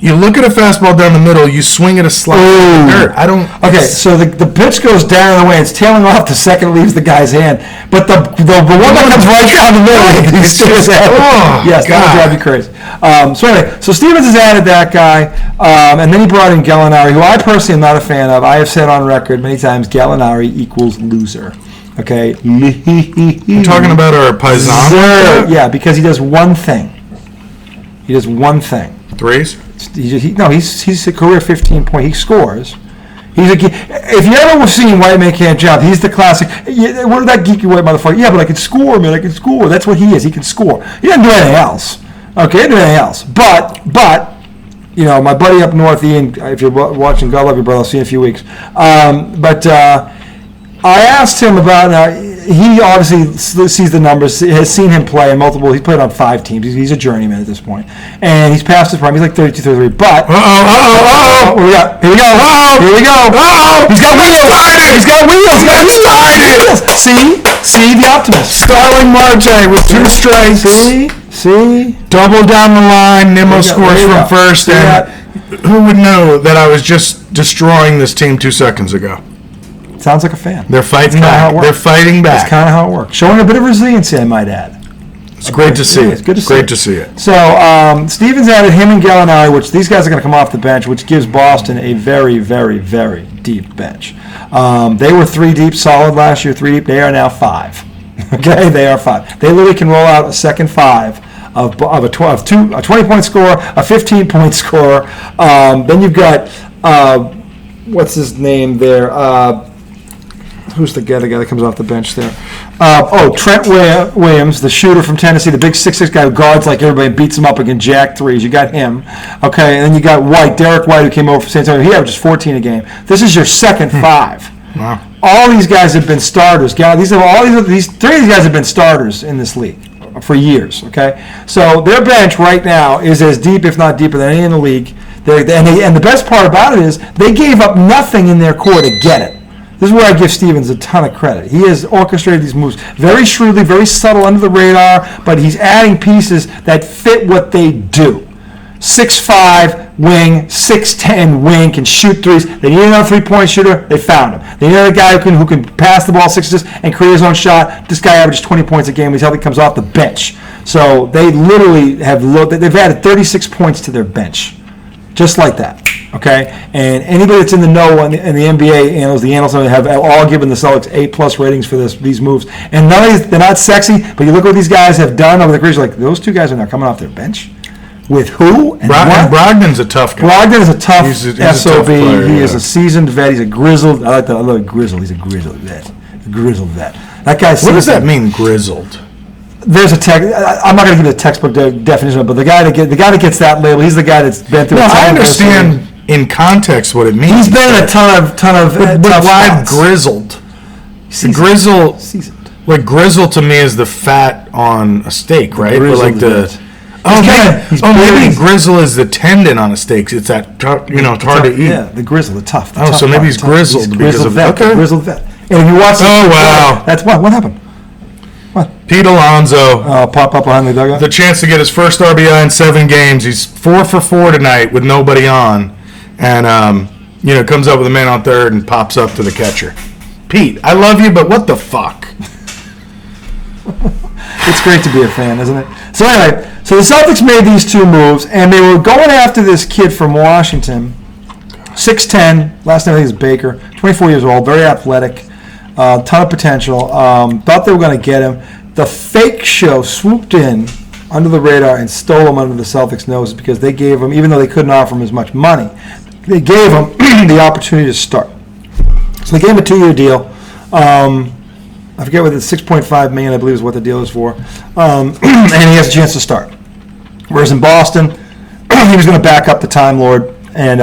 you look at a fastball down the middle, you swing at a slide. I don't. Okay, so the pitch goes down the way, it's tailing off the second, leaves the guy's hand, but the one that comes right down the middle, he sticks out. Yes, that would drive you crazy. So anyway, so Stevens has added that guy, and then he brought in Gallinari, who I personally am not a fan of. I have said on record many times, Gallinari equals loser. Okay, I'm talking about our Paisano. Yeah, because he does one thing. Threes? He's a career 15 point. He scores. If you ever seen White Man Can't Jump, he's the classic. What that geeky white motherfucker? Yeah, but I can score, man. I can score. That's what he is. He can score. He doesn't do anything else. Okay, he doesn't do anything else. But my buddy up north, Ian. If you're watching, God love you, brother. I'll see you in a few weeks. I asked him about. He obviously sees the numbers, has seen him play in multiple. He's played on 5 teams. He's a journeyman at this point, and he's past his prime. He's like 32, 33. But here we go. He's got wheels. See the optimist. Starling Marte with 2 strikes. See. Double down the line. Nimmo scores from first, and who would know that I was just destroying this team 2 seconds ago? Sounds like a fan. They're fighting back. They're fighting back. That's kind of how it works. Showing a bit of resiliency, I might add. It's great to see it. It's good to see it. So Stevens added him and Gallinari, which these guys are going to come off the bench, which gives Boston a very, very, very deep bench. They were 3 deep solid last year, 3 deep. They are now 5. Okay, they are 5. They literally can roll out a second 5 of a 20-point scorer, a 15-point scorer. Then you've got what's his name there? Who's the guy that comes off the bench there? Trent Williams, the shooter from Tennessee, the big 6'6" guy who guards like everybody and beats him up and can jack threes. You got him. Okay, and then you got Derek White, who came over from San Antonio. He averages 14 a game. This is your second 5. Wow. All these guys have been starters. These 3 of these guys have been starters in this league for years. Okay, so their bench right now is as deep, if not deeper, than any in the league. And the best part about it is they gave up nothing in their core to get it. This is where I give Stevens a ton of credit. He has orchestrated these moves very shrewdly, very subtle, under the radar, but he's adding pieces that fit what they do. 6'5", wing, 6'10", wing, can shoot threes. They need another 3-point shooter. They found him. They need another guy who can pass the ball 6 assists and create his own shot. This guy averages 20 points a game. He's healthy, comes off the bench. So they literally they've added 36 points to their bench. Just like that, okay? And anybody that's in the know in the NBA analysts, the analysts have all given the Celtics A+ ratings for these moves. And none of these, they're not sexy, but you look what these guys have done over the careers. Like, those 2 guys are now coming off their bench. With who? And Brogdon's a tough guy. Brogdon is a tough he's SOB. A tough player, he is a seasoned vet. He's a grizzled. I love grizzled. He's a grizzled vet. That guy's. What does that mean, grizzled? There's a I'm not going to give you the textbook definition, but the guy that gets that label, he's the guy that's been through. No, I understand in context what it means. He's been in a ton of. But why grizzled? Grizzle. Seasoned. Like grizzle to me is the fat on a steak, right? Or like the. Maybe grizzle is the tendon on a steak. It's that it's hard to eat. Yeah, the grizzle, the tough. So maybe he's grizzled because of grizzled vet. And if you watch, wow, that's what happened. What? Pete Alonso pop up behind the dugout. The chance to get his first RBI in 7 games. He's 4 for 4 tonight with nobody on, and comes up with a man on third and pops up to the catcher. Pete, I love you, but what the fuck? It's great to be a fan, isn't it? So anyway, so the Celtics made these 2 moves, and they were going after this kid from Washington, 6'10", last name I think is Baker, 24 years old, very athletic, ton of potential. Thought they were going to get him. The fake show swooped in under the radar and stole him under the Celtics' noses because they gave him, even though they couldn't offer him as much money, they gave him the opportunity to start. So they gave him a 2-year deal. I forget what the $6.5 million, I believe, is what the deal is for. And he has a chance to start. Whereas in Boston, he was going to back up the Time Lord, and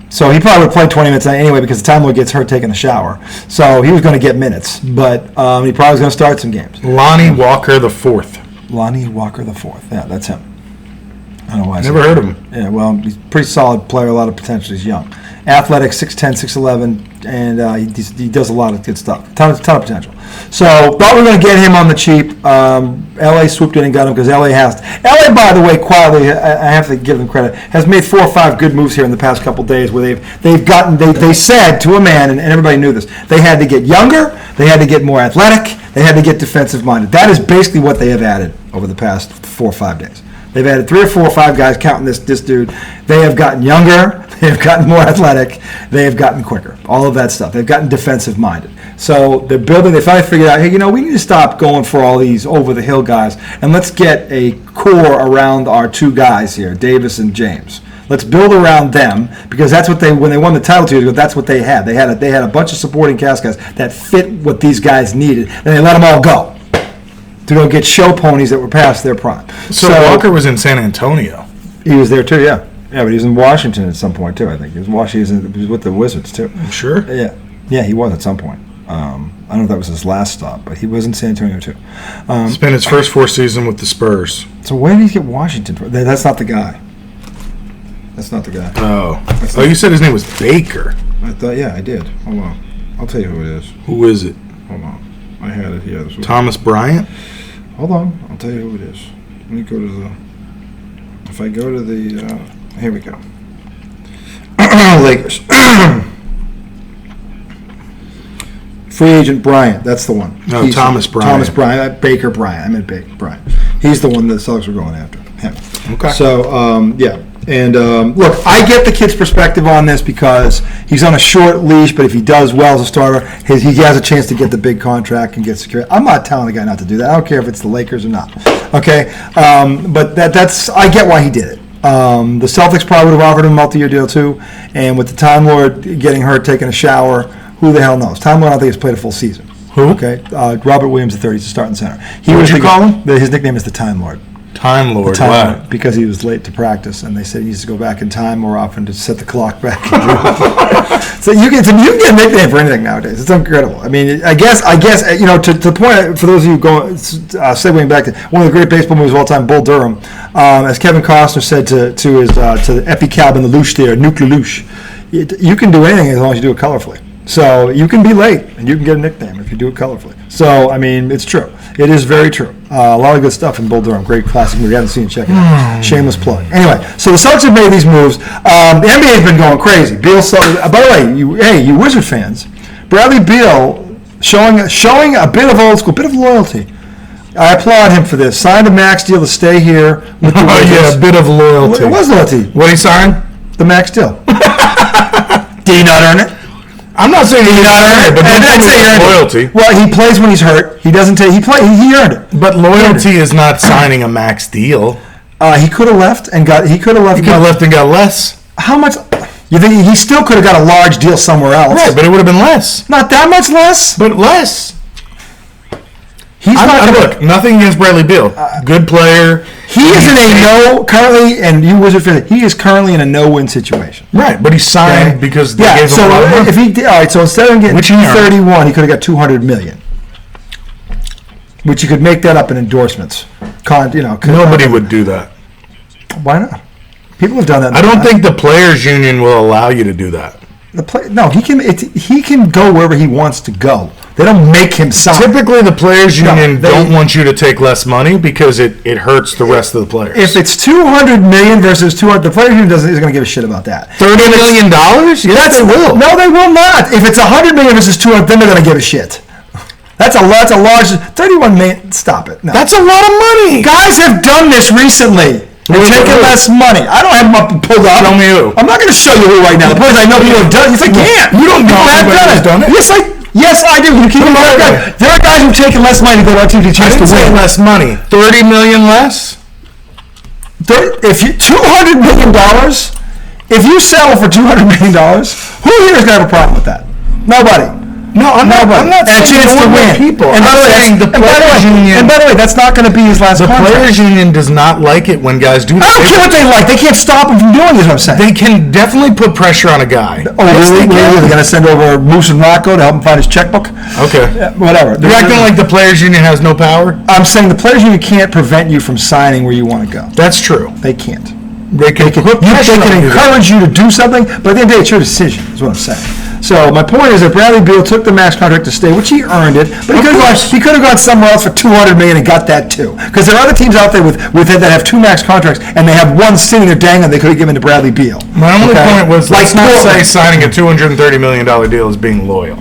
so he probably would have played 20 minutes anyway because the Time Lord gets hurt taking a shower. So he was going to get minutes, but he probably was going to start some games. Lonnie Walker the Fourth. Lonnie Walker the Fourth. Yeah, that's him. I don't know why. Never heard of him. Yeah, well, he's a pretty solid player, a lot of potential. He's young. Athletic, 6'10", 6'11", and he does a lot of good stuff. Ton of potential. So, thought we were going to get him on the cheap. L.A. swooped in and got him because L.A. has. L.A., by the way, quietly, I have to give them credit, has made 4 or 5 good moves here in the past couple days where they said to a man, and everybody knew this, they had to get younger, they had to get more athletic, they had to get defensive-minded. That is basically what they have added over the past 4 or 5 days. They've added 3 or 4 or 5 guys, counting this dude. They have gotten younger. They have gotten more athletic. They have gotten quicker. All of that stuff. They've gotten defensive-minded. So they're building. They finally figured out, hey, we need to stop going for all these over-the-hill guys, and let's get a core around our 2 guys here, Davis and James. Let's build around them because that's what when they won the title 2 years ago, that's what they had. They had a bunch of supporting cast guys that fit what these guys needed, and they let them all go to go get show ponies that were past their prime. So Walker was in San Antonio. He was there too, yeah. Yeah, but he was in Washington at some point too, I think. He was with the Wizards too. Sure? Yeah, he was at some point. I don't know if that was his last stop, but he was in San Antonio too. Spent his first 4 seasons with the Spurs. So where did he get Washington from? That's not the guy. That's not the guy. Oh, you said his name was Baker. I thought, yeah, I did. Hold on. I'll tell you who it is. Who is it? Hold on. I had it here. Thomas Bryant? Hold on. I'll tell you who it is. Let me go to the... If I go to the... here we go. Lakers. Free agent Bryant. That's the one. No, Thomas Bryant. Thomas Bryant. Baker Bryant. I meant Baker Bryant. He's the one that the Celtics were going after. Him. Okay. So, yeah. And look, I get the kid's perspective on this because he's on a short leash, but if he does well as a starter, he has a chance to get the big contract and get secure. I'm not telling the guy not to do that. I don't care if it's the Lakers or not. Okay? But that's I get why he did it. The Celtics probably would have offered him a multi-year deal too, and with the Time Lord getting hurt, taking a shower, who the hell knows? Time Lord, I don't think, has played a full season. Who? Okay? Robert Williams III, he's a starting center. What'd you call him? His nickname is the Time Lord. Time Lord. Why? Because he was late to practice, and they said he needs to go back in time more often to set the clock back. So you can get a nickname for anything nowadays. It's incredible. I mean, I guess to the point, for those of you going segueing back to one of the great baseball movies of all time, Bull Durham, as Kevin Costner said to the Epi Calvin, the Luche there, Nuke Lelouch, you can do anything as long as you do it colorfully. So you can be late, and you can get a nickname if you do it colorfully. So, I mean, it's true. It is very true. A lot of good stuff in Bull Durham. Great classic movie. If you haven't seen it, check it out. Shameless plug. Anyway, so the Celtics have made these moves. The NBA has been going crazy. Beal, by the way, you Wizard fans, Bradley Beal showing a bit of old school, bit of loyalty. I applaud him for this. Signed a max deal to stay here with the Wizards. Yeah, a bit of loyalty. It was loyalty. What did he sign? The max deal. Did he not earn it? I'm not saying he not earned it, but don't say loyalty. Well, he plays when he's hurt. He doesn't take. He earned it. But loyalty is not signing a max deal. He could have left and got. He could have left. He could have left and got less. How much? You think he still could have got a large deal somewhere else? Right, but it would have been less. Not that much less. But less. He's not going to look. Nothing against Bradley Beal. Good player. He is in a currently, and you Wizard fan. He is currently in a no-win situation. Right, but he signed because they gave him so a lot of money. if he all right, so instead of getting $231, he could have got $200 million, which you could make that up in endorsements. Nobody would do that. Why not? People have done that. I don't think the players' union will allow you to do that. He can go wherever he wants to go. They don't make him sign. Typically, the players' union don't want you to take less money because it hurts the rest of the players. If it's $200 million versus $200, the players' union isn't going to give a shit about that. $30 million? Yes, they will. No, they will not. If it's $100 million versus $200, then they're going to give a shit. That's a large $31 million. Stop it. No. That's a lot of money. Guys have done this recently. They're taking less money. I don't have them up and pulled up. Show me who. I'm not going to show you who right now. The players I know people have done. Yes, I can't. You don't know anybody who's done it. Yes, I do. You keep them right there. There are guys who've taken less money to go on TV chance to win. Less money. $30 million less. If you $200 million, if you settle for $200 million, who here is going to have a problem with that? Nobody. No, I'm not saying a chance to win. People. And by the way, that's not going to be his last contract. The players' union does not like it when guys do that. I don't care what they like. They can't stop him from doing this. What I'm saying. They can definitely put pressure on a guy. Oh, really? They're going to send over Moose and Rocco to help him find his checkbook? Okay. Whatever. You're acting like the players' union has no power? I'm saying the players' union can't prevent you from signing where you want to go. That's true. They can't. They can encourage you to do something, but at the end of the day, it's your decision, is what I'm saying. So my point is that Bradley Beal took the max contract to stay, which he earned it, but he could have gone somewhere else for $200 million and got that too. Because there are other teams out there with that have two max contracts, and they have one sitting there dangling they could have given to Bradley Beal. My only point was, let's not say signing a $230 million deal is being loyal.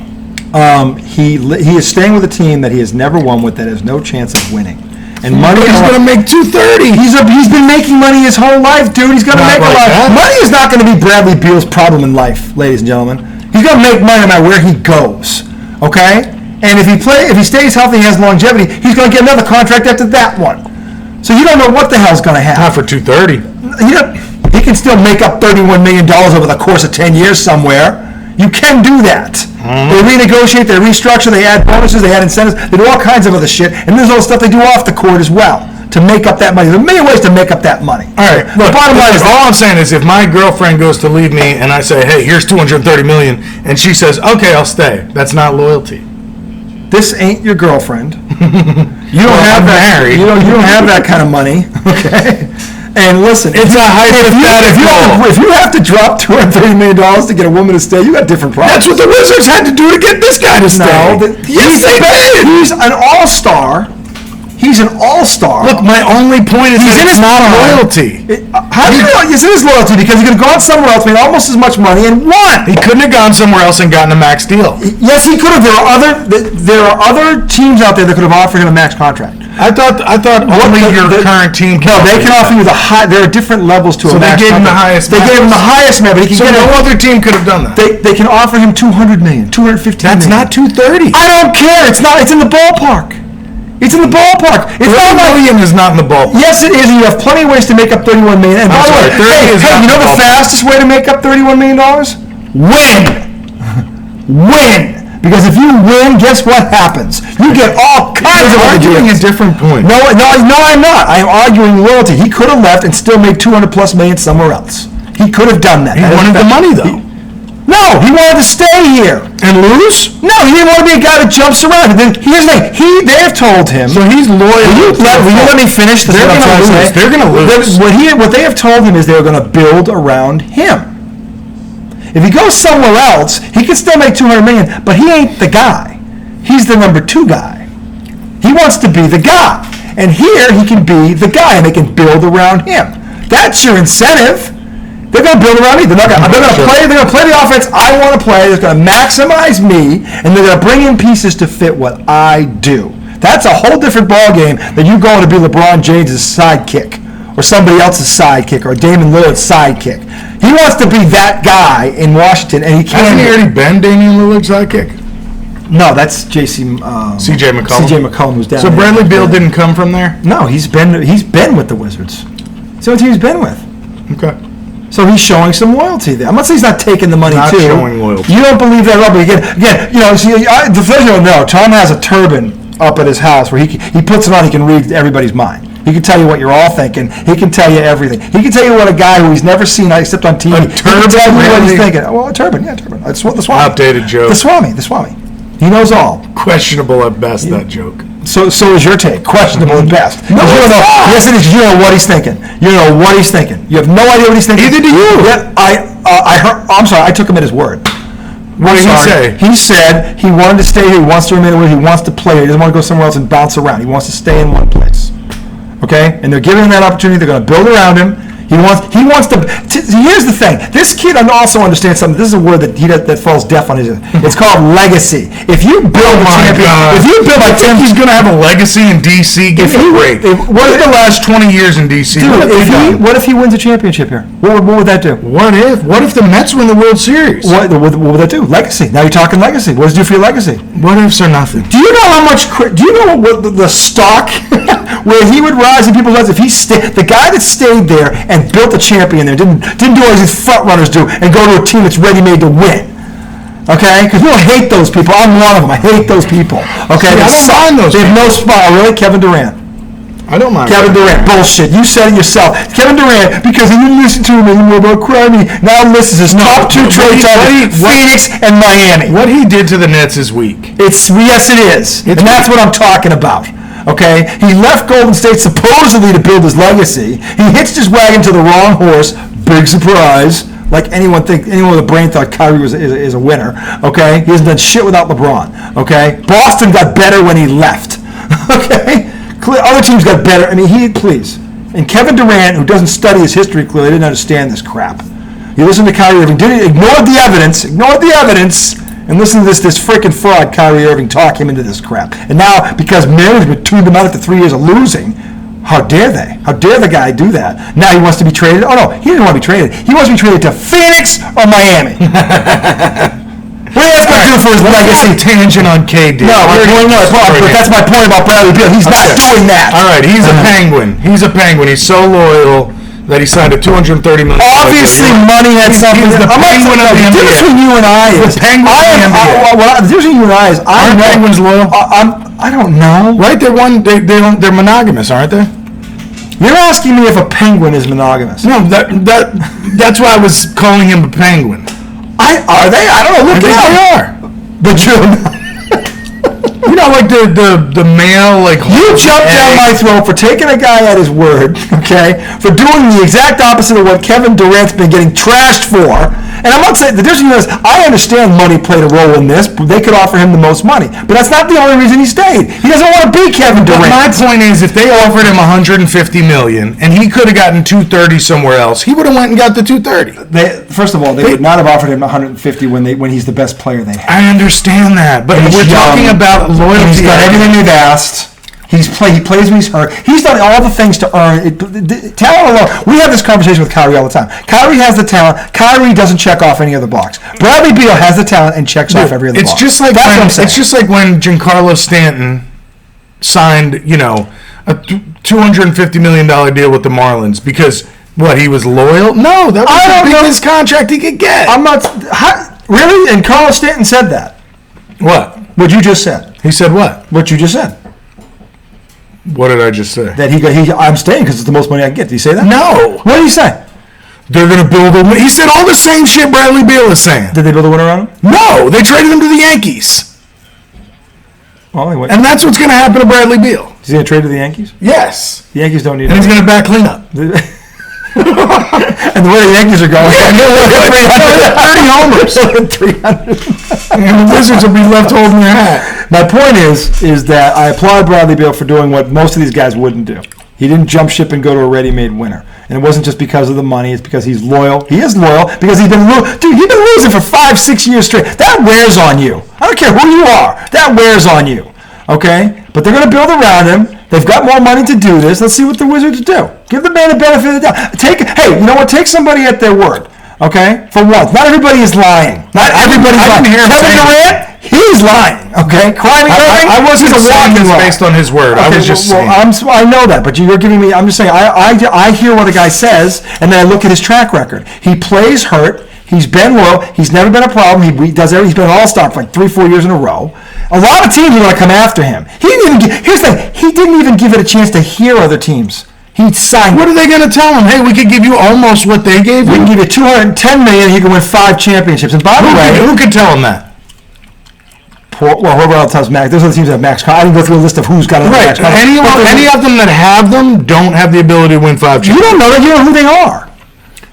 He is staying with a team that he has never won with, that has no chance of winning. And money he's going to make $230. He's been making money his whole life, dude. He's going to make a lot. Money is not going to be Bradley Beal's problem in life, ladies and gentlemen. He's going to make money no matter where he goes. Okay? And if he stays healthy and has longevity, he's going to get another contract after that one. So you don't know what the hell's going to happen. Not for $230. He can still make up $31 million over the course of 10 years somewhere. You can do that. They renegotiate, they restructure, they add bonuses, they add incentives, they do all kinds of other shit, and there's all stuff they do off the court as well to make up that money. There are many ways to make up that money. All right. Look, bottom line is, all I'm saying is, if my girlfriend goes to leave me and I say, "Hey, here's $230 million," and she says, "Okay, I'll stay," that's not loyalty. This ain't your girlfriend. You don't have that. You don't have that kind of money. Okay. And listen, it's a hypothetical. If you have to drop $230 million to get a woman to stay, you got different problems. That's what the Wizards had to do to get this guy to stay. Yes, they did. He's an all-star. He's an all-star. Look, my only point is it's not loyalty. How do you know? Yes, it is loyalty because he could have gone somewhere else, made almost as much money, and won. He couldn't have gone somewhere else and gotten a max deal. Yes, he could have. There are other teams out there that could have offered him a max contract. I thought only your current team can. No, they can offer you the high. There are different levels to a max contract. So they gave him the highest. They gave him the highest, man. But so no other team could have done that. They can offer him $200 million, $215 million. That's not $230. I don't care. It's not. It's in the ballpark. It's in the ballpark. It's $30 million is not in the ballpark. Yes, it is. And you have plenty of ways to make up $31 million. And by the way, you know the fastest way to make up $31 million? Win. Win. Because if you win, guess what happens? You get all kinds of other deals. You're arguing a different point. No, I'm not. I'm arguing loyalty. He could have left and still made $200+ million somewhere else. He could have done that. He wanted the money, though. No, he wanted to stay here. And lose? No, he didn't want to be a guy that jumps around. And then here's the thing. They have told him. So he's loyal. Will you let me finish? They're going to lose. They're going to lose. What they have told him is they're going to build around him. If he goes somewhere else, he can still make $200 million, but he ain't the guy. He's the number 2 guy. He wants to be the guy. And here he can be the guy, and they can build around him. That's your incentive. They're going to build around me. They're going to play the offense I want to play. They're going to maximize me, and they're going to bring in pieces to fit what I do. That's a whole different ballgame than you going to be LeBron James' sidekick, or somebody else's sidekick, or Damian Lillard's sidekick. He wants to be that guy in Washington, and he can't. Hasn't he already been Damian Lillard's sidekick? No, that's C.J. McCollum. C.J. McCollum was down. So Bradley Beal didn't come from there? No, he's been with the Wizards. It's the only team he's been with. Okay. So he's showing some loyalty there. I'm not saying he's not taking the money not too. Not showing loyalty. You don't believe that, Robert. Again, the Tom has a turban up at his house where he puts it on. He can read everybody's mind. He can tell you what you're all thinking. He can tell you everything. He can tell you what a guy who he's never seen except on TV. A turban, he can tell you what he's really? thinking. Well, a turban, yeah, turban. It's the Swami. Outdated joke. The Swami. He knows all. Questionable at best, that joke. So is your take. Questionable at best. No, you don't know. Yes, it is. You don't know what he's thinking. You don't know what he's thinking. You have no idea what he's thinking. Neither do you. Yeah, I heard. I'm sorry. I took him at his word. What did he say? He said he wanted to stay here. He wants to remain where he wants to play. He doesn't want to go somewhere else and bounce around. He wants to stay in one place. Okay? And they're giving him that opportunity. They're going to build around him. He wants to. Here's the thing. This kid also understands something. This is a word that falls deaf on his. It's called legacy. If you build a champion, if you build I think he's going to have a legacy in DC. Give me a break. What are the last 20 years in DC? Dude, what if he wins a championship here? What would that do? What if the Mets win the World Series? What would that do? Legacy. Now you're talking legacy. What does it do for your legacy? What ifs are nothing? Do you know how much? Do you know what the stock where he would rise in people's lives if he the guy that stayed there and built a champion there, didn't do what these front runners do and go to a team that's ready-made to win. Okay? Because we don't hate those people. I'm one of them. I hate those people. Okay? See, I don't mind those They have no spot. Really? Kevin Durant. I don't mind. Kevin Durant. Bullshit. You said it yourself. Kevin Durant, because he didn't listen to him anymore about crying, now lists his top two trade targets, Phoenix and Miami. What he did to the Nets is weak. Yes, it is. And that's what I'm talking about. Okay? He left Golden State supposedly to build his legacy. He hitched his wagon to the wrong horse. Big surprise. Like anyone with a brain thought Kyrie is a winner. Okay? He hasn't done shit without LeBron. Okay? Boston got better when he left. Okay? Other teams got better. I mean, please. And Kevin Durant, who doesn't study his history clearly, didn't understand this crap. You listen to Kyrie Irving, ignored the evidence, and listen to this freaking fraud Kyrie Irving talk him into this crap. And now, because management tuned him out after 3 years of losing, how dare they? How dare the guy do that? Now he wants to be traded? Oh, no, he didn't want to be traded. He wants to be traded to Phoenix or Miami. What is that going to do for his legacy? Tangent on KD. No, but that's my point about Bradley Beal. He's not doing that. All right, he's a Penguin. He's so loyal that he signed a $230 million. Obviously, money had something. He's the Penguin of the NBA. The difference between you and I is the Penguin of the NBA. The difference between you and I is aren't Penguins loyal? I don't know. Right? They're monogamous, aren't they? You're asking me if a penguin is monogamous. No, that's why I was calling him a penguin. Are they? I don't know. Look, they are. But you know, like the male, like you jumped down my throat for taking a guy at his word, okay? For doing the exact opposite of what Kevin Durant's been getting trashed for. And I'm not saying the difference is I understand money played a role in this. They could offer him the most money, but that's not the only reason he stayed. He doesn't want to be Kevin Durant. But my point is, if they offered him $150 million and he could have gotten $230 somewhere else, he would have went and got the $230. First of all, they would not have offered him $150 when he's the best player they have. I understand that, but we're talking about loyalty. He's got everything they've asked. He plays when he's hurt. He's done all the things to earn it. Talent alone. We have this conversation with Kyrie all the time. Kyrie has the talent. Kyrie doesn't check off any other box. Bradley Beal has the talent and checks off every other box. It's just like when Giancarlo Stanton signed, a $250 million deal with the Marlins because he was loyal? No, that was the biggest contract he could get. I'm not. Really? And Carlos Stanton said that. What? What you just said. He said what? What you just said. What did I just say? That I'm staying because it's the most money I can get. Did he say that? No. What did he say? They're going to build a... He said all the same shit Bradley Beal is saying. Did they build a winner on him? No. They traded him to the Yankees. Well, anyway. And that's what's going to happen to Bradley Beal. Is he going to trade to the Yankees? Yes. The Yankees don't need him. And he's going to back cleanup. And the way the Yankees are going, 30 homers. 300. And the Wizards will be left holding their hat. My point is that I applaud Bradley Beal for doing what most of these guys wouldn't do. He didn't jump ship and go to a ready-made winner. And it wasn't just because of the money. It's because he's loyal. He is loyal because he's been losing for 5-6 years straight. That wears on you. I don't care who you are. That wears on you. Okay? But they're going to build around him. They've got more money to do this. Let's see what the Wizards do. Give the man the benefit of the doubt. Hey, you know what? Take somebody at their word. Okay? For once. Not everybody is lying. Not everybody's lying. Kevin Durant, he's lying. Okay? I wasn't saying this based on his word. Okay, I was just saying. I know that, but you're giving me... I'm just saying, I hear what a guy says, and then I look at his track record. He plays hurt. He's been low. He's never been a problem. He does everything. He's been an all-star for like 3-4 years in a row. A lot of teams are going to come after him. Here's the thing. He didn't even give it a chance to hear other teams. He signed. What are they going to tell him? Hey, we could give you almost what they gave you. We can give you $210 million. He can win 5 championships. And by the way, who can tell him that? Whoever else has max. There's other teams that have max. I didn't go through a list of who's got a max. Any of them that have them don't have the ability to win 5 championships. You don't know that. You know who they are.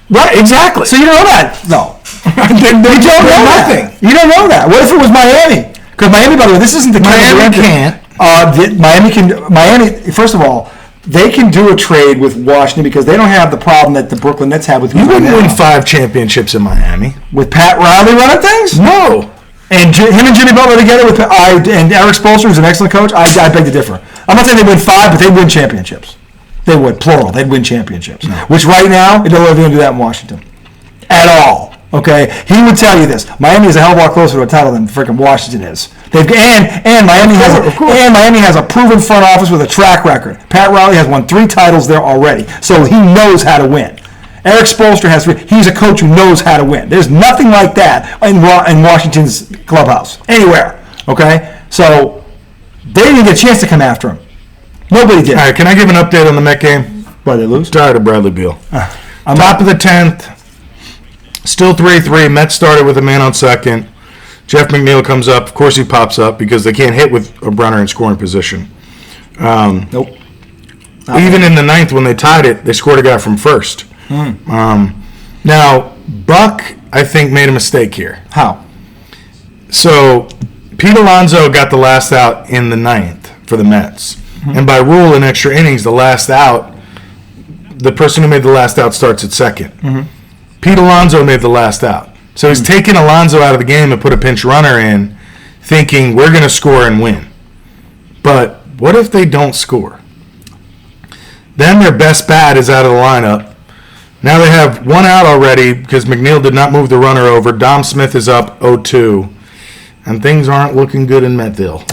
Right, exactly. So you don't know that. No. You don't know nothing. That. You don't know that. What if it was Miami? Because Miami, by the way, this isn't the Miami can't. Miami can. Miami. First of all, they can do a trade with Washington because they don't have the problem that the Brooklyn Nets have with. You wouldn't win 5 championships in Miami with Pat Riley running things. No. And him and Jimmy Butler together with and Eric Spoelstra, who's an excellent coach. I beg to differ. I'm not saying they win 5, but they win championships. They would, plural. They'd win championships. No. Which right now, it doesn't look like they're going to do that in Washington. At all. Okay? He would tell you this. Miami is a hell of a lot closer to a title than freaking Washington is. Miami has a proven front office with a track record. Pat Riley has won 3 titles there already. So he knows how to win. Eric Spoelstra has 3. He's a coach who knows how to win. There's nothing like that in Washington's clubhouse. Anywhere. Okay? So they didn't get a chance to come after him. Nobody did. All right, can I give an update on the Met game? Why, they lose? Tired of Bradley Beal. Top of the 10th. Still 3-3. Mets started with a man on second. Jeff McNeil comes up. Of course he pops up because they can't hit with a runner in scoring position. Nope. Even in the 9th when they tied it, they scored a guy from first. Now, Buck, I think, made a mistake here. How? So, Pete Alonso got the last out in the 9th for the Mets. And by rule in extra innings, the last out, the person who made the last out starts at second. Pete Alonso made the last out. So he's taking Alonso out of the game and put a pinch runner in, thinking we're going to score and win. But what if they don't score? Then their best bat is out of the lineup. Now they have 1 out already because McNeil did not move the runner over. Dom Smith is up 0-2. And things aren't looking good in Metville.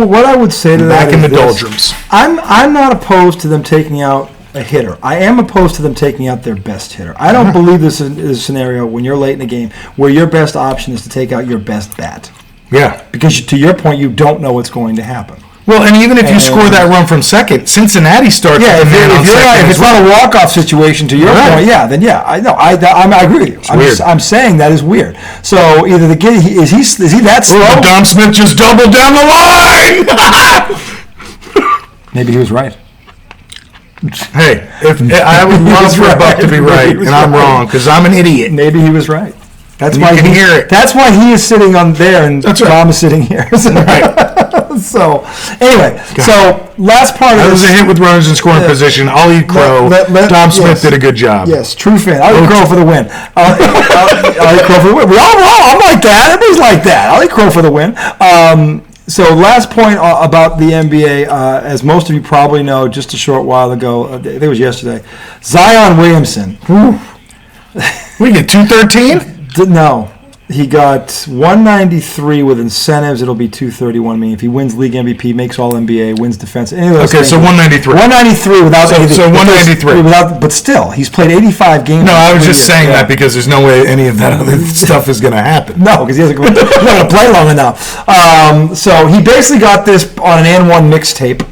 What I would say to that back in the this. doldrums. I'm not opposed to them taking out a hitter. I am opposed to them taking out their best hitter. I don't believe this is a scenario when you're late in a game where your best option is to take out your best bat. Yeah. Because to your point, you don't know what's going to happen. Well, and even if you score that run from second, Cincinnati starts with a man on second. If it's not a walk-off situation, to your point, then I agree with you. I'm saying that is weird. So either the kid is he that slow? Dom Smith just doubled down the line. Maybe he was right. Hey, if I would love for Buck to be right, and I'm wrong because I'm an idiot. Maybe he was right. That's why you can hear it. That's why he is sitting on there and Tom is sitting here. Right. So, anyway, last part of this. That was a hit with runners in scoring position. I'll eat crow. Dom Smith did a good job. Yes, true fan. I'll eat crow for the win. I'll eat crow for the win. We're all wrong. I'm like that. Everybody's like that. I'll eat crow for the win. So last point about the NBA, as most of you probably know, just a short while ago, I think it was yesterday, Zion Williamson. We get 213? No. He got 193 with incentives. It'll be 231. I mean, if he wins league MVP, makes all NBA, wins defense. Okay, so 193. 193 without anything. So 193. But still, he's played 85 games. No, I was just saying that because there's no way any of that other stuff is going to happen. No, because he's not going to play long enough. So he basically got this on an N1 mixtape.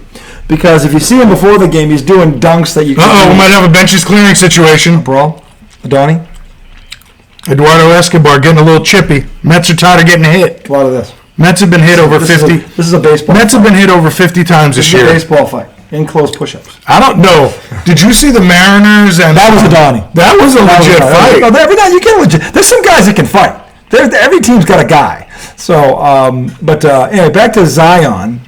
Because if you see him before the game, he's doing dunks that you can we might have a benches clearing situation. Brawl? Adoni? Eduardo Escobar getting a little chippy. Mets are tired of getting hit. A lot of this. Mets have been hit over 50. This is a baseball Mets have been hit over 50 times this year. This is a baseball fight. In close push-ups. I don't know. Did you see the Mariners? And that was Adoni. That was a legit fight. Every night you get legit. There's some guys that can fight. Every team's got a guy. So, anyway, back to Zion.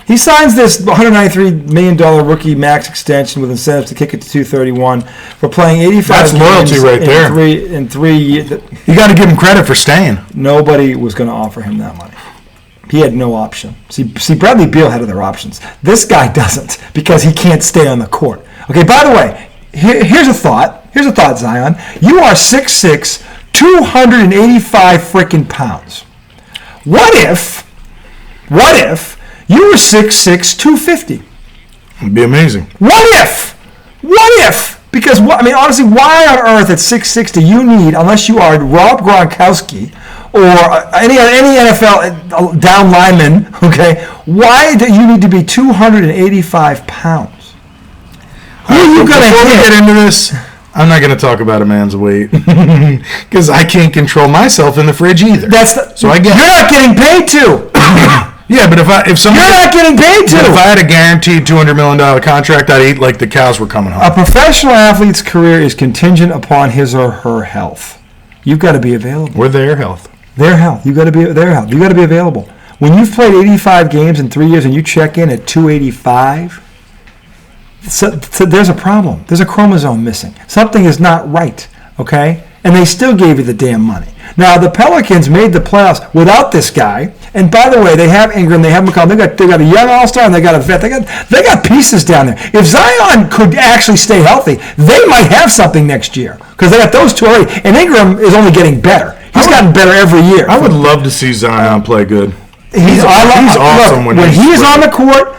He signs this $193 million rookie max extension with incentives to kick it to 231 for playing 85 That's loyalty games right there. in 3 years. You got to give him credit for staying. Nobody was going to offer him that money. He had no option. See, Bradley Beal had other options. This guy doesn't because he can't stay on the court. Okay, by the way, here's a thought. Here's a thought, Zion. You are 6'6", 285 freaking pounds. What if you were 6'6", 250? It'd be amazing. What if Because, honestly, why on earth at 6'6" do you need, unless you are Rob Gronkowski or any NFL down lineman, okay, why do you need to be 285 pounds? Who are you going to hit? Before we get into this, I'm not going to talk about a man's weight because I can't control myself in the fridge either. You're not getting paid to. Yeah, but if somebody, you're not getting paid to. If I had a guaranteed $200 million contract, I'd eat like the cows were coming home. A professional athlete's career is contingent upon his or her health. You've got to be available. Or their health. Their health. You got to be their health. You got to be available. When you've played 85 games in 3 years and you check in at 285, so there's a problem. There's a chromosome missing. Something is not right. Okay, and they still gave you the damn money. Now the Pelicans made the playoffs without this guy. And by the way, they have Ingram, they have McCollum, they got a young all-star, and they got a vet. They got pieces down there. If Zion could actually stay healthy, they might have something next year because they got those two already. And Ingram is only getting better. He's gotten better every year. I would love to see Zion play good. He's awesome when he is on the court.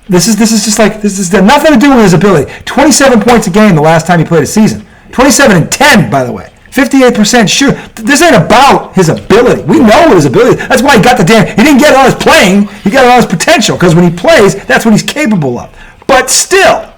This is nothing to do with his ability. 27 points a game the last time he played a season. 27 and 10, by the way. 58% sure. This ain't about his ability. We know what his ability is. That's why he got the damn. He didn't get it on his playing. He got it on his potential because when he plays, that's what he's capable of. But still,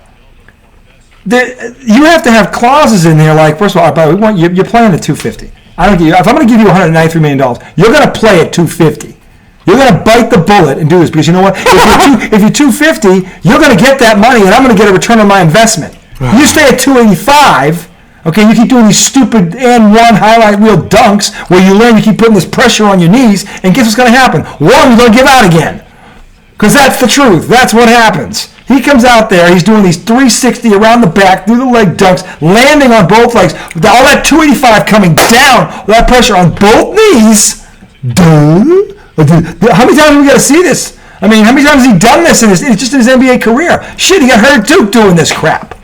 you have to have clauses in there like, first of all, you're playing at 250. I don't give you. If I'm going to give you $193 million, you're going to play at 250. You're going to bite the bullet and do this because you know what? If you're 250, you're going to get that money, and I'm going to get a return on my investment. You stay at 285. Okay, you keep doing these stupid and one highlight reel dunks where you learn you keep putting this pressure on your knees, and guess what's going to happen? One, you're going to give out again. Because that's the truth. That's what happens. He comes out there, he's doing these 360 around the back, through the leg dunks, landing on both legs, with all that 285 coming down, with that pressure on both knees. How many times have we got to see this? How many times has he done this just in his NBA career? Shit, he got hurt at Duke doing this crap.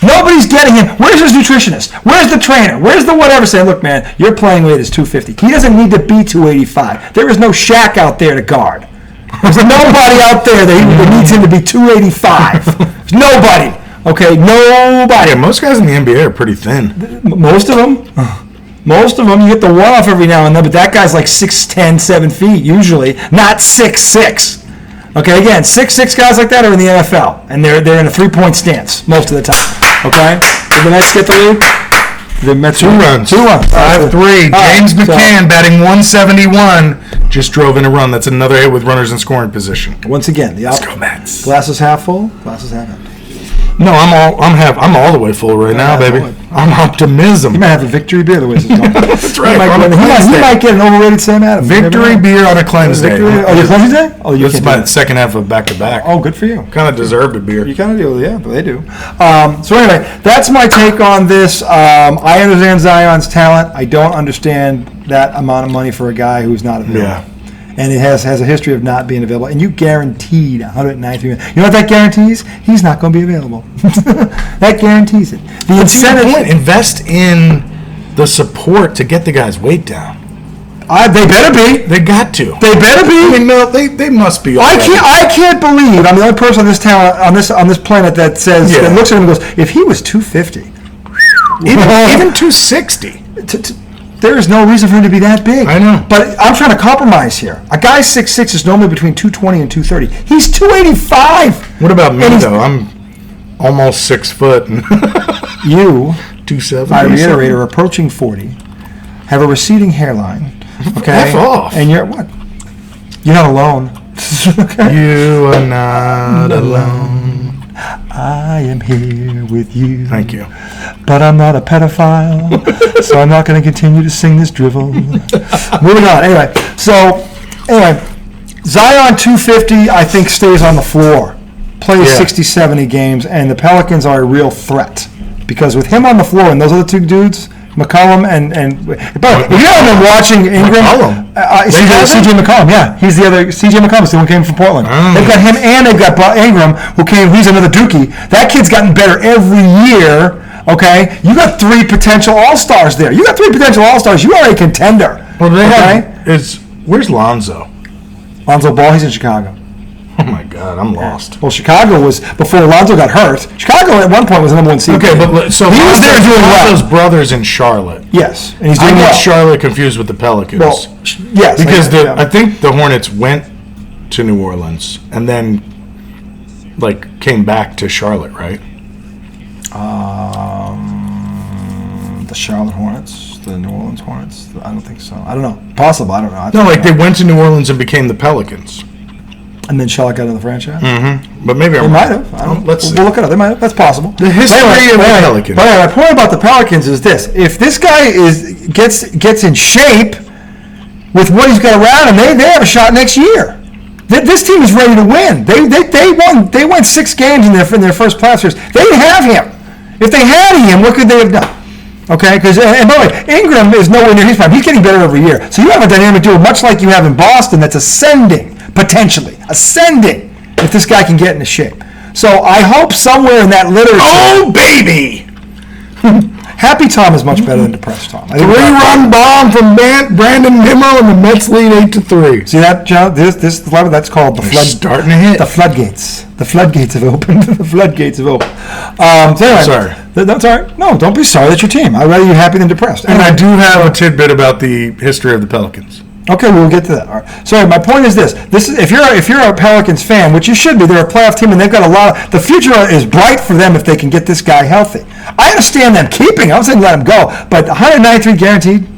Nobody's getting him. Where's his nutritionist? Where's the trainer? Where's the whatever saying, look, man, your playing weight is 250. He doesn't need to be 285. There is no Shaq out there to guard. There's nobody out there that needs him to be 285. There's nobody. Okay, nobody. Yeah, most guys in the NBA are pretty thin. Most of them. You get the one-off every now and then, but that guy's like 6'10", 7 feet usually, not 6'6". Okay, again, 6'6" guys like that are in the NFL, and they're in a three-point stance most of the time. Okay? Did the Mets get the lead? The Mets 2 runs. 5-3. James McCann batting 171 just drove in a run. That's another hit with runners in scoring position. Once again, let's go Mets. Glass is half full. Glass is half empty. No, I'm all the way full right now, baby. I'm optimism. You might have a victory beer the way this is going. That's right. He might get an overrated Sam Adams. Victory beer on a cleanse day. Oh, your cleanse day? Oh, this is my second half of back-to-back. Oh, good for you. Kind of deserved a beer. You kind of do, yeah, but they do. So anyway, that's my take on this. I understand Zion's talent. I don't understand that amount of money for a guy who's not available. Yeah. And it has a history of not being available. And you guaranteed $193 million. You know what that guarantees? He's not going to be available. That guarantees it. The incentive. Invest in the support to get the guy's weight down. They better be. They got to. They better be. No, they must be. I can't believe I'm the only person on this town on this planet that says that looks at him and goes, if he was 250, even 260. There is no reason for him to be that big. I know. But I'm trying to compromise here. A guy 6'6" is normally between 220 and 230. He's 285. What about me, though? I'm almost 6 foot. You, 270. I reiterate, are approaching 40, have a receding hairline. Okay? F off. And you're what? You're not alone. Okay? You are not alone. I am here with you. Thank you. But I'm not a pedophile, so I'm not going to continue to sing this drivel. Moving on. Anyway, Zion 250, I think, stays on the floor. Plays 60, 70 games, and the Pelicans are a real threat. Because with him on the floor and those other two dudes, McCollum but if you haven't been watching Ingram, CJ McCollum, yeah, he's the other. CJ McCollum, the one who came from Portland. They've got him and they've got Ingram, who came. He's another Dookie. That kid's gotten better every year. Okay, you got 3 potential All-Stars there. You got 3 potential All-Stars. You are a contender. Well, they have. Where's Lonzo? Lonzo Ball. He's in Chicago. Oh my God. God, I'm lost. Well, Chicago was, before Alonso got hurt, Chicago at one point was the number one seed. Okay, but so he was there doing well. Those brothers in Charlotte. Yes, and he's I doing get well. Charlotte confused with the Pelicans. Well, yes. Because I think the Hornets went to New Orleans and then, like, came back to Charlotte, right? The Charlotte Hornets, the New Orleans Hornets. I don't think so. I don't know. Possible. I don't know. No, like they went to New Orleans and became the Pelicans. And then Charlotte got in the franchise? Mm-hmm. But maybe They I'm might wrong. have. I don't, Let's see. we'll look it up. They might have. That's possible. The history of the Pelicans. But anyway, my point about the Pelicans is this. If this guy gets in shape with what he's got around him, they have a shot next year. This team is ready to win. They won 6 games in their first playoff series. They didn't have him. If they had him, what could they have done? Okay, because and by the way, Ingram is nowhere near his prime. He's getting better every year. So you have a dynamic duo, much like you have in Boston, that's ascending potentially, if this guy can get into shape. So I hope somewhere in that literature. Oh baby! Happy Tom is much better than Depressed Tom. 3-run bomb from Brandon Nimmo, and the Mets lead 8-3. See that, John? That's called the They're flood. starting to hit. The floodgates. The floodgates have opened. The floodgates have opened. So anyway, Sorry. That's all right. No, don't be sorry. That's your team. I'd rather you happy than depressed. And I do have a tidbit about the history of the Pelicans. Okay, we'll get to that. All right. So my point is this: if you're a Pelicans fan, which you should be, they're a playoff team, and they've got a lot. The future is bright for them if they can get this guy healthy. I understand them keeping. I'm saying let him go, but 193 guaranteed.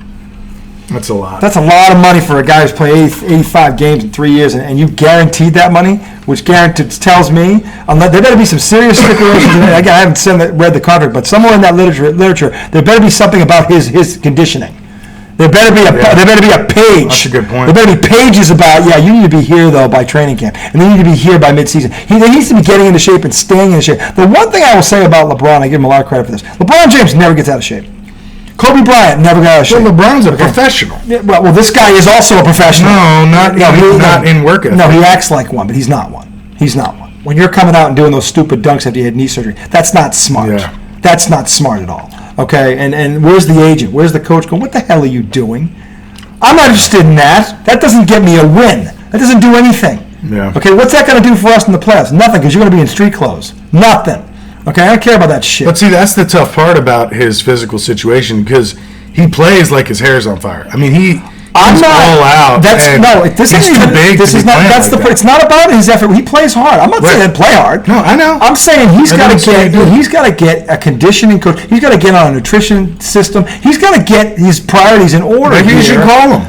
That's a lot. That's a lot of money for a guy who's played 85 games in 3 years, and you guaranteed that money, which tells me there better be some serious stipulations. Again, I haven't read the contract, but somewhere in that literature, there better be something about his conditioning. There better be a page. That's a good point. There better be pages about, you need to be here, though, by training camp. And they need to be here by midseason. He needs to be getting into shape and staying in shape. The one thing I will say about LeBron, I give him a lot of credit for this. LeBron James never gets out of shape. Kobe Bryant never got out of shape. Well, LeBron's a professional. Yeah, well, this guy is also a professional. No, not in work ethic. No, he acts like one, but he's not one. He's not one. When you're coming out and doing those stupid dunks after you had knee surgery, that's not smart. Yeah. That's not smart at all. Okay, and where's the agent? Where's the coach going? What the hell are you doing? I'm not interested in that. That doesn't get me a win. That doesn't do anything. Yeah. Okay, what's that going to do for us in the playoffs? Nothing, because you're going to be in street clothes. Nothing. Okay, I don't care about that shit. But see, that's the tough part about his physical situation, because he plays like his hair's on fire. I mean, he's all out. This he's too big. It's not about his effort. He plays hard. I'm not saying play hard. No, I know. I'm saying he's got to get a conditioning coach. He's got to get on a nutrition system. He's got to get his priorities in order. Maybe you should call him.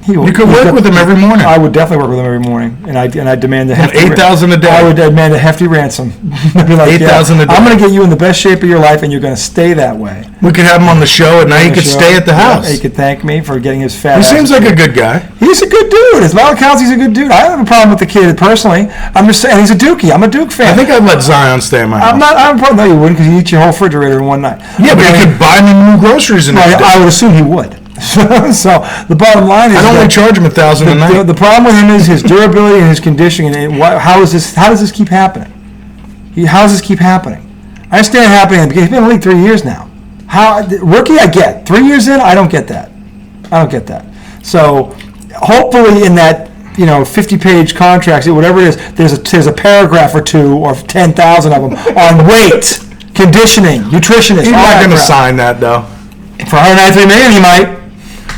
You could work with him every morning. I would definitely work with him every morning, and I demand a hefty $8,000 a day. I would demand a hefty ransom. I'd be like, $8,000 a day. I'm going to get you in the best shape of your life, and you're going to stay that way. We could have him on the show at night. He could stay at the house. He could thank me for getting his fat. He seems like a good guy. He's a good dude. As all accounts, he's a good dude. I don't have a problem with the kid personally. I'm just saying he's a Dookie. I'm a Duke fan. I think I'd let Zion stay in my house. No, you wouldn't, because you eat your whole refrigerator in one night. Yeah, but he could buy me new groceries in I would assume he would. So the bottom line is, I'd only charge him $1,000 a night. The problem with him is his durability and his conditioning. And how does this keep happening? How does this keep happening? I understand it happening because he's been in the league 3 years now. Rookie, I get. 3 years in, I don't get that. So hopefully in that 50-page contracts, whatever it is, there's a paragraph or two or 10,000 of them on weight, conditioning, nutritionist. He's not going to sign that though. For $193 million, he might.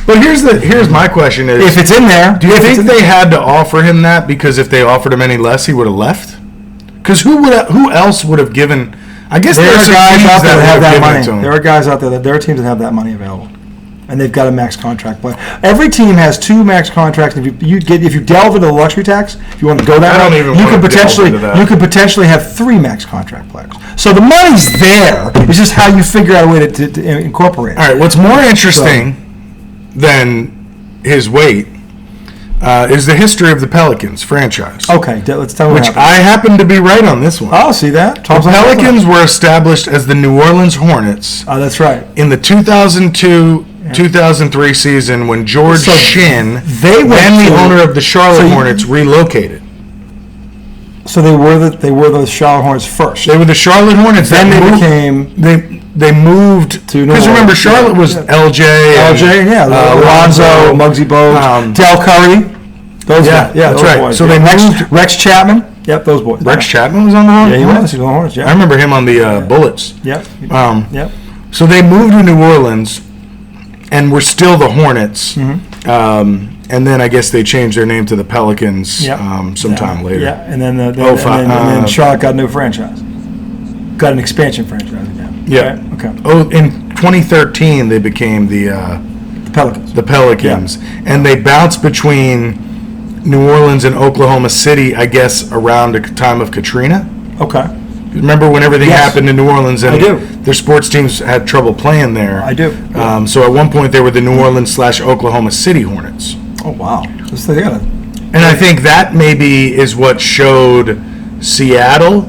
But here's my question: is if it's in there, do you think they had to offer him that because if they offered him any less, he would have left? Because who else would have given? I guess there are guys out there that have that money. There are guys out there there are teams that have that money available, and they've got a max contract. But every team has 2 max contracts. If you delve into the luxury tax, if you want to go that way, you could potentially have 3 max contract players. So the money's there. It's just how you figure out a way to incorporate it. All right. What's more interesting than his weight is the history of the Pelicans franchise. Okay, let's tell me. Which I happen to be right on this one. Oh, see that? The Pelicans were established as the New Orleans Hornets. Oh, that's right. In the 2002-2003 season, when George Shinn, the owner of the Charlotte Hornets, relocated. So they were the Charlotte Hornets first. They were the Charlotte Hornets. Then they moved to New Orleans. Because remember, Charlotte was LJ, Lonzo, Muggsy Bogues, Del Curry. Those that's right. Boys. So they moved Rex Chapman. Yep, those boys. Rex Chapman was on the Hornets? Yeah, he was. He was on the Hornets, yeah. I remember him on the Bullets. Yep. Yep. So they moved to New Orleans, and were still the Hornets. Mm-hmm. And then I guess they changed their name to the Pelicans sometime later. Yeah, and then Charlotte got a new franchise. Got an expansion franchise again. Yeah. Right? Okay. Oh, in 2013 they became the Pelicans. The Pelicans, and they bounced between New Orleans and Oklahoma City, I guess, around the time of Katrina. Okay. Remember when everything happened in New Orleans and I do. Their sports teams had trouble playing there? I do. So at one point they were the New Orleans/Oklahoma City Hornets. Oh, wow. And I think that maybe is what showed Seattle.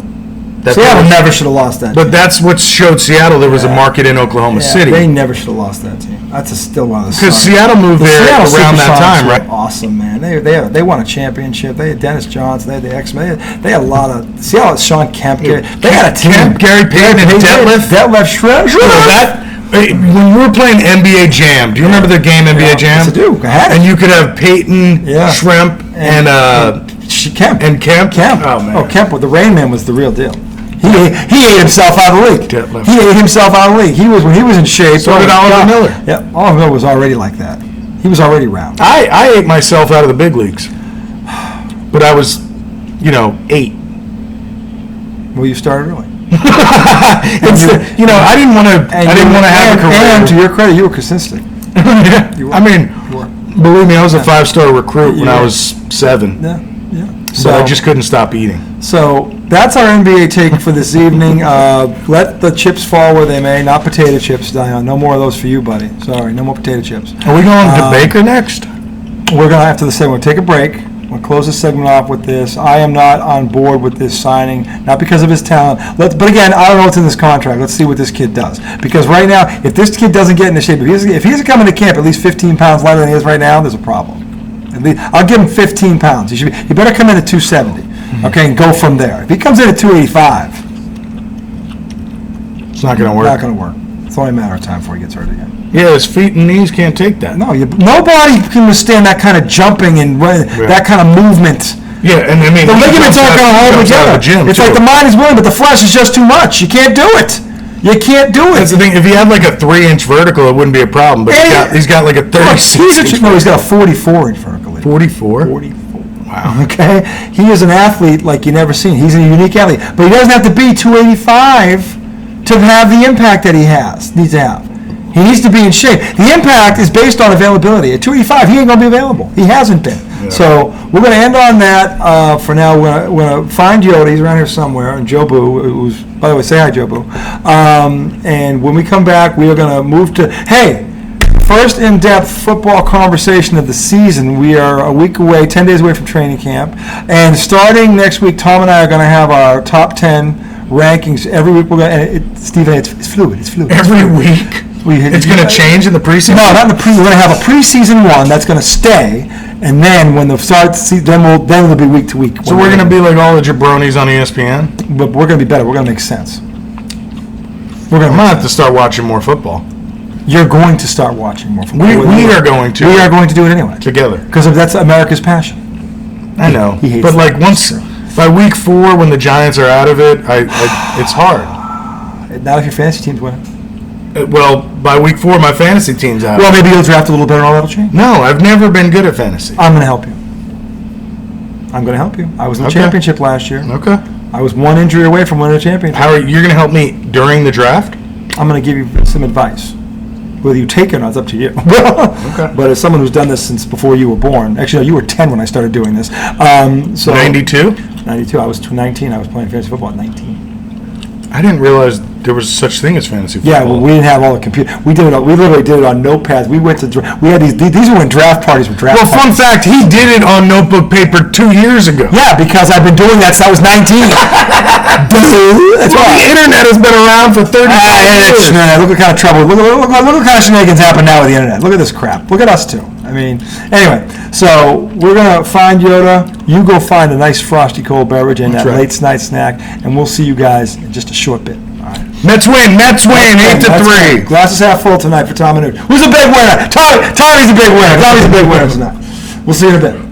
Seattle never should have lost that team. But that's what showed Seattle there was a market in Oklahoma City. They never should have lost that team. That's still one of the because Seattle moved there around that time, right? Awesome, man. They won a championship. They had Dennis Johnson. They had the X-Men. They had a lot of Seattle. Sean Kemp. They had a team. Kemp, Gary Payton, and Detlef Schrempf. When we were playing NBA Jam, do you remember the game NBA Jam? Yes, I do. And you could have Payton, Schrempf, and Kemp. And Kemp. Oh, man. Oh, Kemp. The Rain Man was the real deal. He ate himself out of the league. He ate himself out of the league. When he was in shape. So did Oliver Miller. Yeah, Oliver Miller was already like that. He was already round. I ate myself out of the big leagues, but I was, 8. Well, you started early. I didn't want to. I didn't want to have a career. And to your credit, you were consistent. Believe me, I was a 5-star recruit when I was 7. Yeah. So I just couldn't stop eating. So that's our NBA take for this evening. Let the chips fall where they may. Not potato chips, Dion. No more of those for you, buddy. Sorry, no more potato chips. Are we going to Baker next? We're going to have to say we'll take a break. We'll close this segment off with this. I am not on board with this signing, not because of his talent. But again, I don't know what's in this contract. Let's see what this kid does. Because right now, if this kid doesn't get into shape, if he's coming to camp at least 15 pounds lighter than he is right now, there's a problem. At least, I'll give him 15 pounds. He better come in at 270, okay, and go from there. If he comes in at 285, it's not going to work. Not going to work. It's only a matter of time before he gets hurt again. Yeah, his feet and knees can't take that. No, nobody can withstand that kind of jumping and that kind of movement. Yeah, and I mean, the ligaments aren't going to hold together. It's like the mind is willing, but the flesh is just too much. You can't do it. You can't do it. That's the thing. If he had like a 3-inch vertical, it wouldn't be a problem. But he's got like a 36-inch. No, he's got a 44-inch vertical. 44? 44. Wow. Okay? He is an athlete like you never seen. He's a unique athlete. But he doesn't have to be 285 to have the impact that he needs to have. He needs to be in shape. The impact is based on availability. At 285, he ain't going to be available. He hasn't been. Yeah. So we're going to end on that for now. We're going to find Yoda. He's around here somewhere. And Joe Boo, who's, by the way, say hi, Joe Boo. And when we come back, we are going to move to, first in-depth football conversation of the season. We are a week away, 10 days away from training camp. And starting next week, Tom and I are going to have our top 10 rankings. Every week we're going to, Stephen, it's fluid. Every week? It's going to change in the preseason? No, not in the preseason. We're going to have a preseason one that's going to stay, and then when the start, then it'll be week to week. So we're going to be like all the jabronis on ESPN? But we're going to be better. We're going to make sense. I'm going to have to start watching more football. You're going to start watching more football. We are going to. We are going to do it anyway. Together. Because that's America's passion. I know. He hates but like by week 4, when the Giants are out of it, it's hard. Not if your fantasy team's winning. Well, by week 4, my fantasy team's out. Well, maybe you'll draft a little better and all that'll change. No, I've never been good at fantasy. I'm going to help you. I was in the championship last year. Okay. I was one injury away from winning a championship. You're going to help me during the draft? I'm going to give you some advice. Whether you take it or not, it's up to you. Okay. But as someone who's done this since before you were born, actually, no, you were 10 when I started doing this. 92? 92. I was 19. I was playing fantasy football at 19. I didn't realize there was such thing as fantasy football. Yeah, well, we didn't have all the computer. We literally did it on notepads. We went to we had these were when draft parties were draft. Well, fun fact, he did it on notebook paper 2 years ago. Yeah, because I've been doing that since I was 19. That's why the internet has been around for 30 years. Look what kind of trouble. Look what kind of shenanigans happen now with the internet. Look at this crap. Look at us too. I mean, anyway, so we're going to find Yoda. You go find a nice frosty cold beverage and that late night snack, and we'll see you guys in just a short bit. All right. Mets win, 8-3. Glass is half full tonight for Tom and Newt. Who's a big winner? Tommy's a big winner. Tommy's a big winner tonight. We'll see you in a bit.